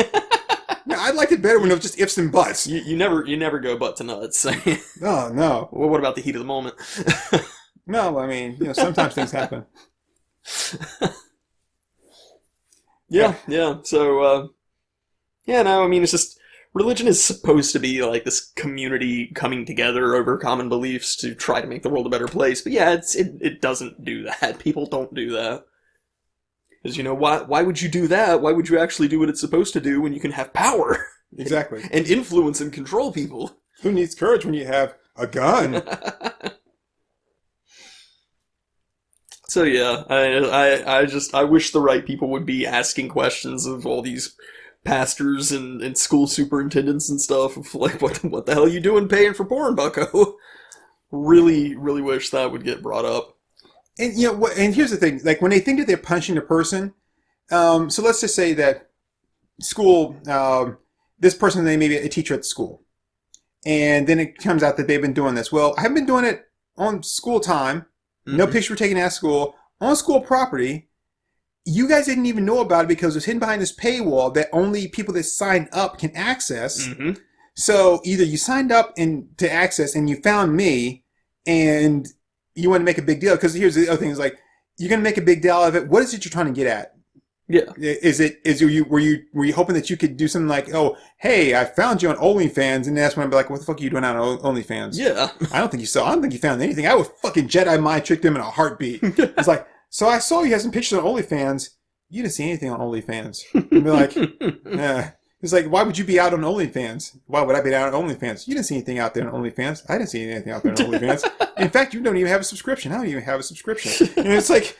No, I liked it better when it was just ifs and buts. You never go butt to nuts. Oh no. Well, what about the heat of the moment? No, I mean, sometimes things happen. Yeah. So, no, I mean, it's just. Religion is supposed to be like this community coming together over common beliefs to try to make the world a better place. But yeah, it doesn't do that. People don't do that. Because, why would you do that? Why would you actually do what it's supposed to do when you can have power? Exactly. And influence and control people? Who needs courage when you have a gun? So yeah, I wish the right people would be asking questions of all these pastors and school superintendents and stuff of like, what the hell are you doing paying for porn, bucko? Really wish that would get brought up. And and here's the thing, like when they think that they're punching the person, so let's just say that school, this person, they may be a teacher at the school. And then it comes out that they've been doing this. Well, I haven't been doing it on school time. Mm-hmm. No picture were taken at school, on school property. You guys didn't even know about it because it was hidden behind this paywall that only people that sign up can access. Mm-hmm. So either you signed up to access and you found me and you want to make a big deal. Because here's the other thing is like, you're going to make a big deal out of it. What is it you're trying to get at? Yeah. Were you hoping that you could do something like, oh, hey, I found you on OnlyFans, and that's when I'd be like, what the fuck are you doing on OnlyFans? Yeah. I don't think you found anything. I would fucking Jedi mind trick them in a heartbeat. It's like, so I saw you had some pictures on OnlyFans. You didn't see anything on OnlyFans. And be like, yeah. It's like, why would you be out on OnlyFans? Why would I be out on OnlyFans? You didn't see anything out there on OnlyFans. I didn't see anything out there on OnlyFans. In fact, you don't even have a subscription. I don't even have a subscription. And it's like,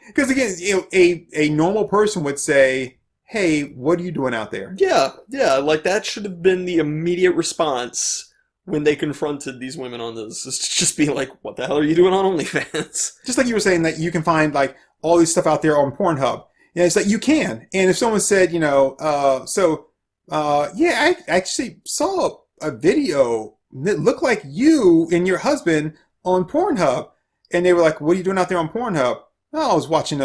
because again, a normal person would say, hey, what are you doing out there? Yeah, yeah, like that should have been the immediate response when they confronted these women on this. Is to just be like, what the hell are you doing on OnlyFans? Just like you were saying that you can find like all this stuff out there on Pornhub. Yeah, it's like you can. And if someone said, yeah, I actually saw a video that looked like you and your husband on Pornhub. And they were like, what are you doing out there on Pornhub? Oh, I was watching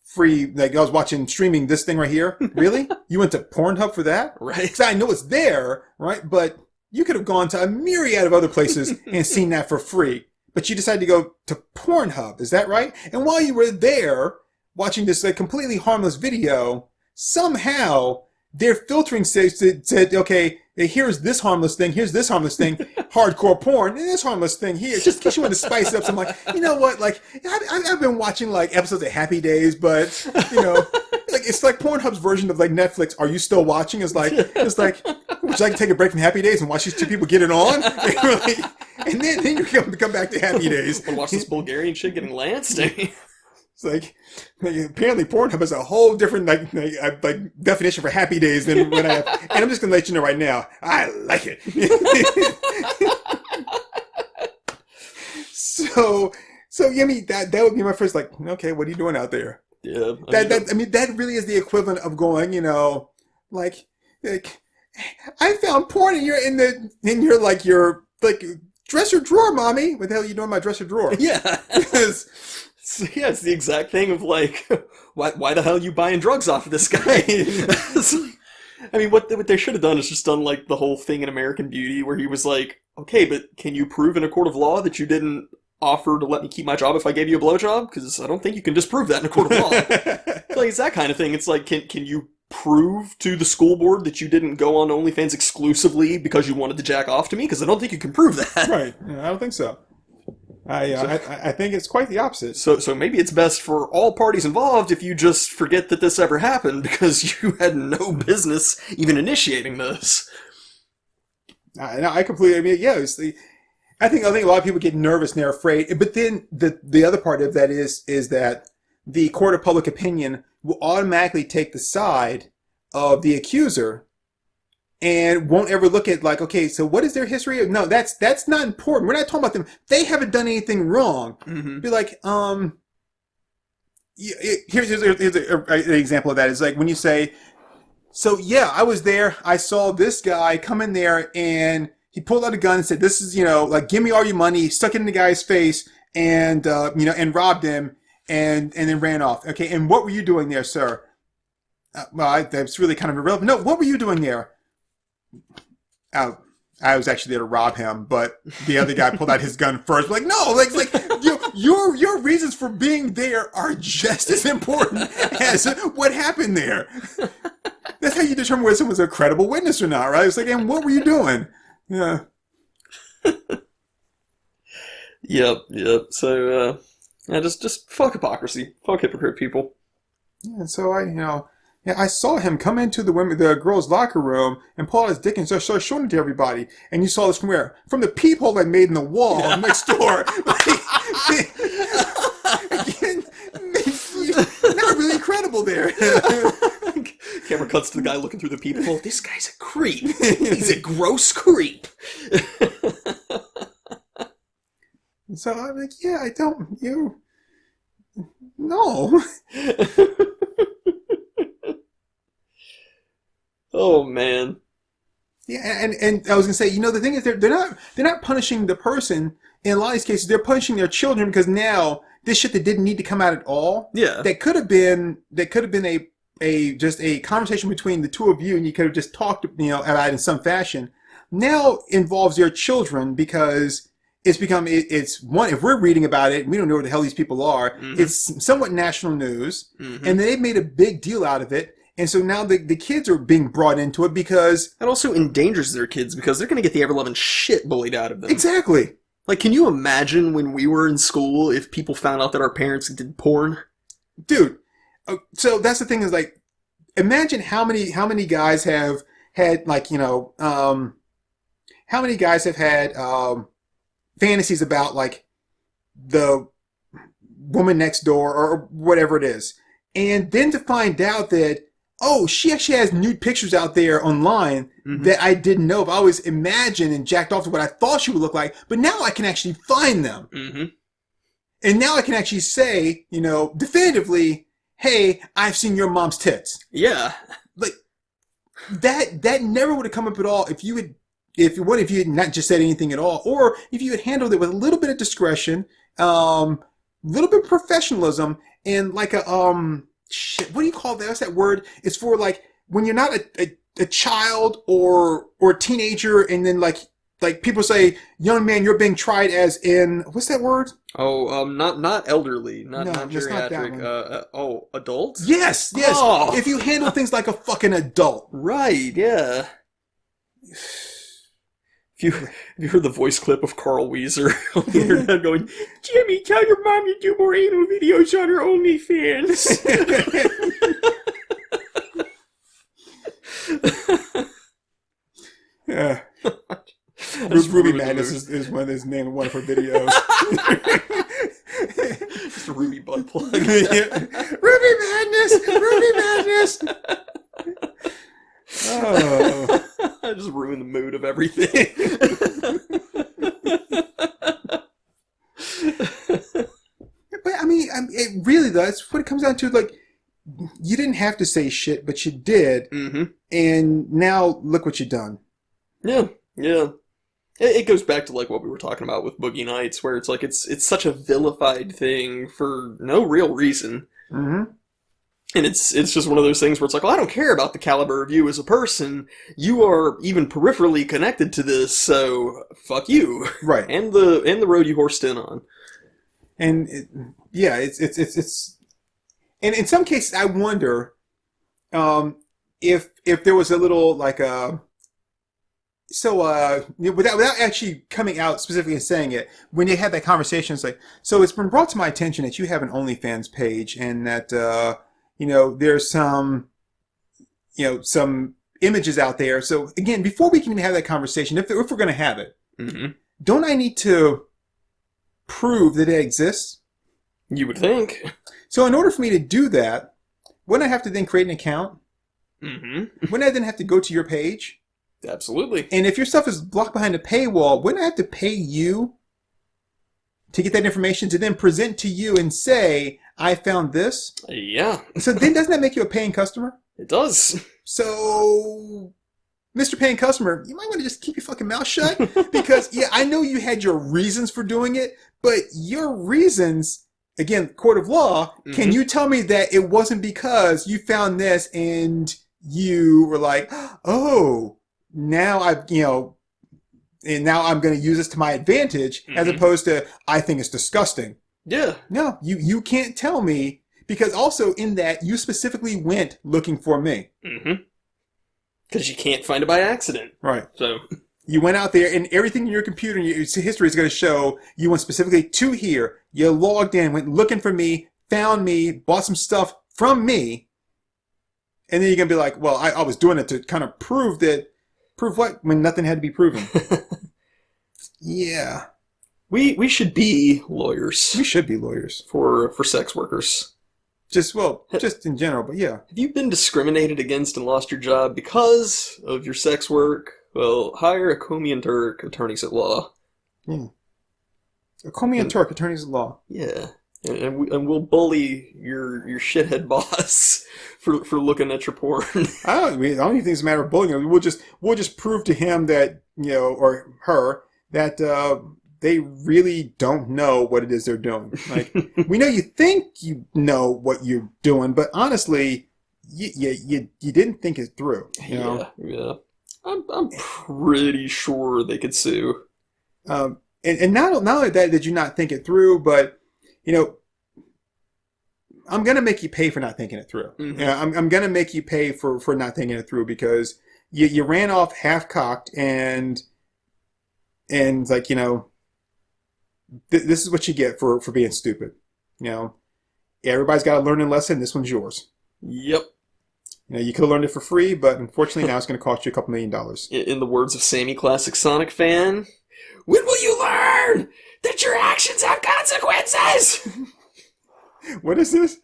free, like I was watching streaming this thing right here. Really? You went to Pornhub for that? Right. Because I know it's there, right? But you could have gone to a myriad of other places and seen that for free. But you decided to go to Pornhub. Is that right? And while you were there watching this like completely harmless video, somehow their filtering said, okay, here's this harmless thing, hardcore porn, and this harmless thing here, just in case you want to spice it up. So I'm like, you know what, like, I've been watching, like, episodes of Happy Days, but, like, it's like Pornhub's version of, like, Netflix, are you still watching? It's like, would you like to take a break from Happy Days and watch these two people get it on? And then you come back to Happy Days. Want to watch this Bulgarian chick getting lanced? It's like apparently Pornhub has a whole different like definition for Happy Days than what I have, and I'm just gonna let you know right now, I like it. so yeah, I mean that would be my first like, okay, what are you doing out there? Yeah, that really is the equivalent of going, like I found porn in your dresser drawer, mommy. What the hell are you doing in my dresser drawer? Yeah. Yeah, it's the exact thing of like, why the hell are you buying drugs off of this guy? I mean, what they should have done is just done like the whole thing in American Beauty where he was like, okay, but can you prove in a court of law that you didn't offer to let me keep my job if I gave you a blowjob? Because I don't think you can disprove that in a court of law. Like, it's that kind of thing. It's like, can you prove to the school board that you didn't go on OnlyFans exclusively because you wanted to jack off to me? Because I don't think you can prove that. Right. Yeah, I don't think so. I think it's quite the opposite. So maybe it's best for all parties involved if you just forget that this ever happened because you had no business even initiating this. I completely. I mean, yeah. I think a lot of people get nervous and they're afraid. But then the other part of that is that the court of public opinion will automatically take the side of the accuser. And won't ever look at like, okay, so what is their history? No, that's not important. We're not talking about them. They haven't done anything wrong. Mm-hmm. Be like, here's an example of that. It's like when you say, so yeah, I was there. I saw this guy come in there and he pulled out a gun and said, this is, like, give me all your money. He stuck it in the guy's face and, and robbed him and then ran off. Okay. And what were you doing there, sir? That's really kind of irrelevant. No, what were you doing there? I was actually there to rob him, but the other guy pulled out his gun first. Like, no, like your reasons for being there are just as important as what happened there. That's how you determine whether someone's a credible witness or not, right? It's like, and what were you doing? Yeah. Yep. So, just fuck hypocrisy. Fuck hypocrite people. Yeah, so I saw him come into the girls' locker room and pull out his dick and start showing it to everybody. And you saw this from where? From the peephole I made in the wall next door. Again, not really credible there. Camera cuts to the guy looking through the peephole. This guy's a creep. He's a gross creep. So I'm like, yeah, I don't. No. Oh man. Yeah, and I was gonna say, the thing is, they're not punishing the person. In a lot of these cases, they're punishing their children because now this shit that didn't need to come out at all. Yeah. That could have been just a conversation between the two of you, and you could have just talked about it in some fashion. Now involves your children because it's one, if we're reading about it, we don't know where the hell these people are. Mm-hmm. It's somewhat national news, mm-hmm. and they've made a big deal out of it. And so now the kids are being brought into it because... That also endangers their kids because they're going to get the ever-loving shit bullied out of them. Exactly. Like, can you imagine when we were in school if people found out that our parents did porn? Dude. So that's the thing is, like, imagine how many guys have had, like, how many guys have had fantasies about, like, the woman next door or whatever it is. And then to find out that oh, she actually has nude pictures out there online that I didn't know of. I always imagined and jacked off to what I thought she would look like, but now I can actually find them. And now I can actually say, definitively, hey, I've seen your mom's tits. Yeah. Like, that never would have come up at all if you had not just said anything at all, or if you had handled it with a little bit of discretion, little bit of professionalism, and like shit, what do you call that? What's that word? It's for like when you're not a child or a teenager, and then like people say, young man, you're being tried as in, what's that word? Oh, not elderly, not just not that geriatric. Adult? Yes. Oh. If you handle things like a fucking adult. Right, yeah. If you heard the voice clip of Carl Weezer on the internet going, Jimmy, tell your mom you do more anal videos on her OnlyFans. Yeah. Ruby Madness is one of his name of one of her videos. Just a Ruby butt plug. Yeah. Ruby Madness! Oh. I just ruined the mood of everything. But I mean, it really though, that's what it comes down to. Like, you didn't have to say shit, but you did. And now look what you've done. Yeah. It goes back to like what we were talking about with Boogie Nights, where it's like it's such a vilified thing for no real reason. And it's just one of those things where it's like, well, I don't care about the caliber of you as a person. You are even peripherally connected to this, so fuck you. Right. And the road you horsed in on. And it's and in some cases I wonder if there was a little like without actually coming out specifically and saying it, when you had that conversation, it's like, so it's been brought to my attention that you have an OnlyFans page and that there's some images out there. So again, before we can even have that conversation, if we're going to have it, don't I need to prove that it exists? You would think. So in order for me to do that, wouldn't I have to then create an account? Wouldn't I then have to go to your page? Absolutely. And if your stuff is blocked behind a paywall, wouldn't I have to pay you to get that information to then present to you and say, I found this? Yeah. So then doesn't that make you a paying customer? It does. So, Mr. Paying Customer, you might want to just keep your fucking mouth shut. Because, yeah, I know you had your reasons for doing it, but your reasons, again, court of law, can you tell me that it wasn't because you found this and you were like, oh, now and now I'm going to use this to my advantage, as opposed to, I think it's disgusting. Yeah. No, you can't tell me, because also in that, you specifically went looking for me. Because you can't find it by accident. Right. So you went out there, and everything in your computer and your history is going to show you went specifically to here. You logged in, went looking for me, found me, bought some stuff from me, and then you're going to be like, well, I was doing it to kind of prove what? When nothing had to be proven. Yeah. We should be lawyers. We should be lawyers. For sex workers. Just in general, but yeah. Have you been discriminated against and lost your job because of your sex work? Well, hire Acomi and Turk, attorneys at law. Acomi and Turk, attorneys at law. Yeah. And we'll bully your shithead boss for looking at your porn. I don't even think it's a matter of bullying. We'll just prove to him that, or her, that they really don't know what it is they're doing. Like, we know you think you know what you're doing, but honestly, you didn't think it through. You know? Yeah. I'm pretty sure they could sue. And not only that, did you not think it through, but I'm gonna make you pay for not thinking it through. I'm gonna make you pay for not thinking it through, because you ran off half cocked and like, this is what you get for being stupid. Everybody's got a learning lesson. This one's yours. Yep. You could have learned it for free, but unfortunately now it's going to cost you $2 million. In the words of Sammy Classic Sonic fan, when will you learn that your actions have consequences? What is this?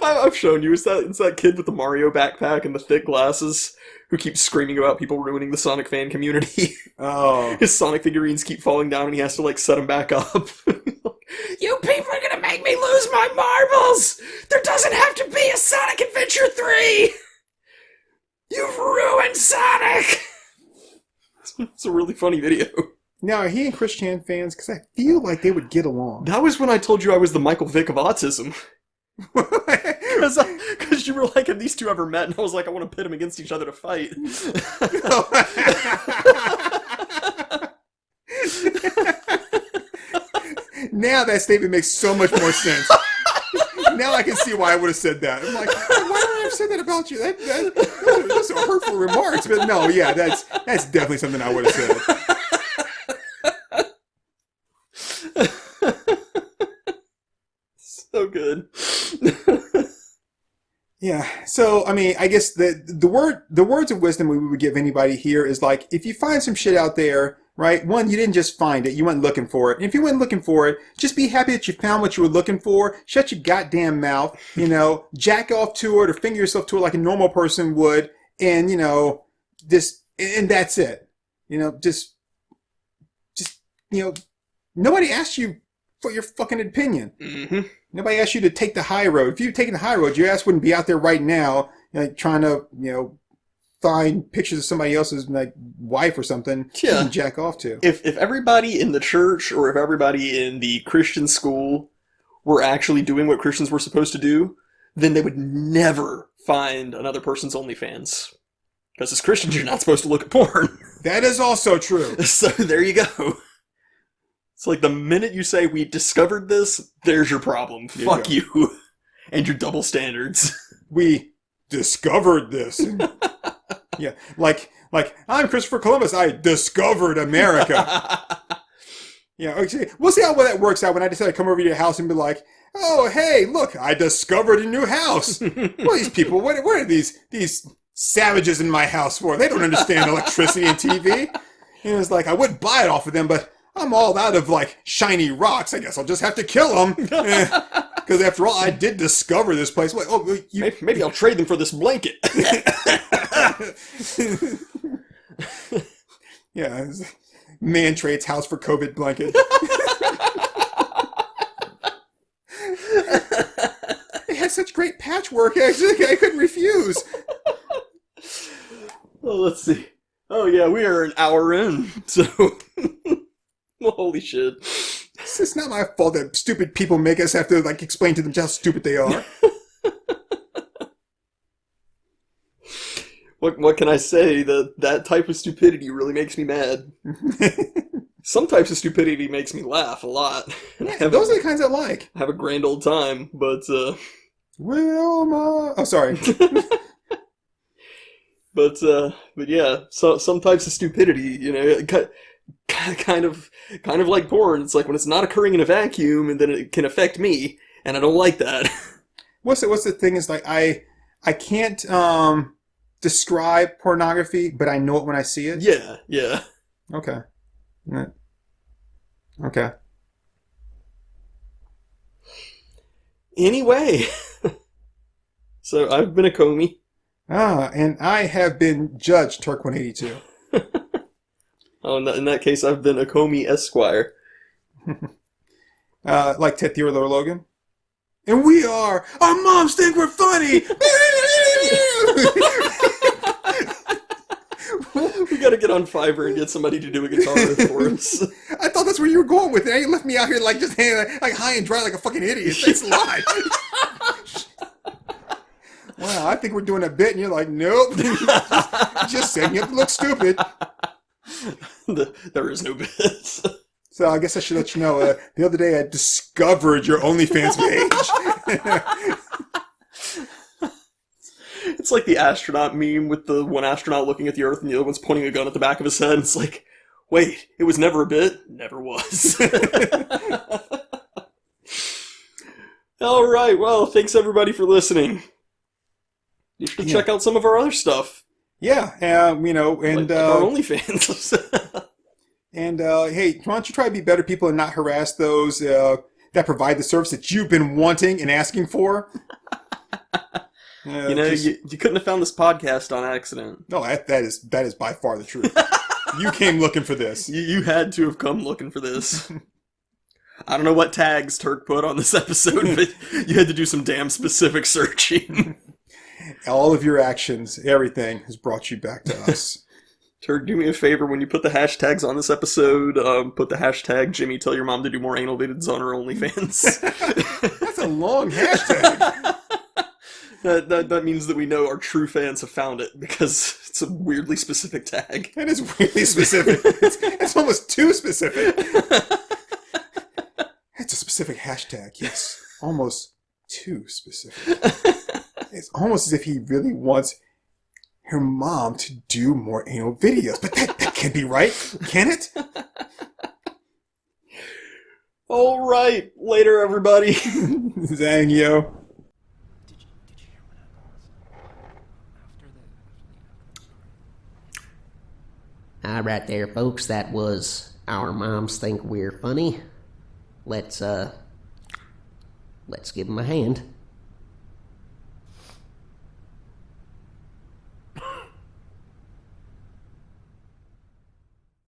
I've shown you. It's that kid with the Mario backpack and the thick glasses who keeps screaming about people ruining the Sonic fan community. Oh. His Sonic figurines keep falling down and he has to, like, set them back up. You people are gonna make me lose my marbles! There doesn't have to be a Sonic Adventure 3! You've ruined Sonic! It's a really funny video. Now, are he and Chris Chan fans? Because I feel like they would get along. That was when I told you I was the Michael Vick of autism. Because you were like, have these two ever met? And I was like, I want to pit them against each other to fight. Now that statement makes so much more sense. Now I can see why I would have said that. I'm like, why would I have said that about you? Those are hurtful remarks. But no, yeah, that's definitely something I would have said. So good. Yeah. So I mean, I guess the words of wisdom we would give anybody here is like, if you find some shit out there, right? One, you didn't just find it; you went looking for it. And if you went looking for it, just be happy that you found what you were looking for. Shut your goddamn mouth. You know, jack off to it or finger yourself to it like a normal person would, and you know, and that's it. You know, just you know, nobody asked you for your fucking opinion. Mm-hmm. Nobody asked you to take the high road. If you were taking the high road, your ass wouldn't be out there right now, like trying to, you know, find pictures of somebody else's like wife or something to jack off to. If everybody in the church or if everybody in the Christian school were actually doing what Christians were supposed to do, then they would never find another person's OnlyFans. Because as Christians, you're not supposed to look at porn. That is also true. So there you go. It's like the minute you say we discovered this, there's your problem. Fuck you. And your double standards. We discovered this. Yeah, like I'm Christopher Columbus. I discovered America. Yeah, okay. We'll see how well that works out when I decide to come over to your house and be like, oh, hey, look, I discovered a new house. What are these people? What are these savages in my house for? They don't understand electricity and TV. And it's like, I wouldn't buy it off of them, but I'm all out of, like, shiny rocks. I guess I'll just have to kill them. Because after all, I did discover this place. Wait, maybe I'll trade them for this blanket. Yeah, man trades house for COVID blanket. It had such great patchwork. I couldn't refuse. Well, let's see. Oh, yeah, we are an hour in, so... Well, holy shit. It's not my fault that stupid people make us have to, like, explain to them just how stupid they are. What can I say? That type of stupidity really makes me mad. Some types of stupidity makes me laugh a lot. Yeah, those are the kinds I like. Have a grand old time, but, Wilma... Oh, sorry. But yeah, so some types of stupidity, you know, kind of like porn. It's like when it's not occurring in a vacuum, and then it can affect me, and I don't like that. What's the thing is, like, I can't describe pornography, but I know it when I see it. Yeah. Okay. Okay. Anyway, so I've been Acomi. And I have been Judge Turk182. Oh, in that case, I've been Acomi Esquire. Like Ted Theodore Logan. And we are, our moms think we're funny! We gotta get on Fiverr and get somebody to do a guitar riff for us. I thought that's where you were going with it. You left me out here like just hanging like high and dry like a fucking idiot. That's a lie. Wow, I think we're doing a bit, and you're like, nope. Just setting up to look stupid. There is no bit. So I guess I should let you know, the other day I discovered your OnlyFans page. It's like the astronaut meme with the one astronaut looking at the Earth and the other one's pointing a gun at the back of his head. It's like, wait, it was never a bit? Never was. All right, well, thanks everybody for listening. You should check out some of our other stuff. Yeah, you know, and like our OnlyFans. And hey, why don't you try to be better people and not harass those that provide the service that you've been wanting and asking for. You couldn't have found this podcast on accident. No, that is by far the truth. You came looking for this. You had to have come looking for this. I don't know what tags Turk put on this episode, but you had to do some damn specific searching. All of your actions, everything has brought you back to us. Turk, do me a favor when you put the hashtags on this episode. Put the hashtag Jimmy tell your mom to do more anal vids on her OnlyFans. That's a long hashtag. That means that we know our true fans have found it, because it's a weirdly specific tag. That is weirdly specific. It's almost too specific. It's a specific hashtag, yes. Almost too specific. It's almost as if he really wants her mom to do more anal videos. But that can't be right, can it? All right. Later, everybody. Zang, yo. All right there, folks. That was Our Moms Think We're Funny. Let's give them a hand.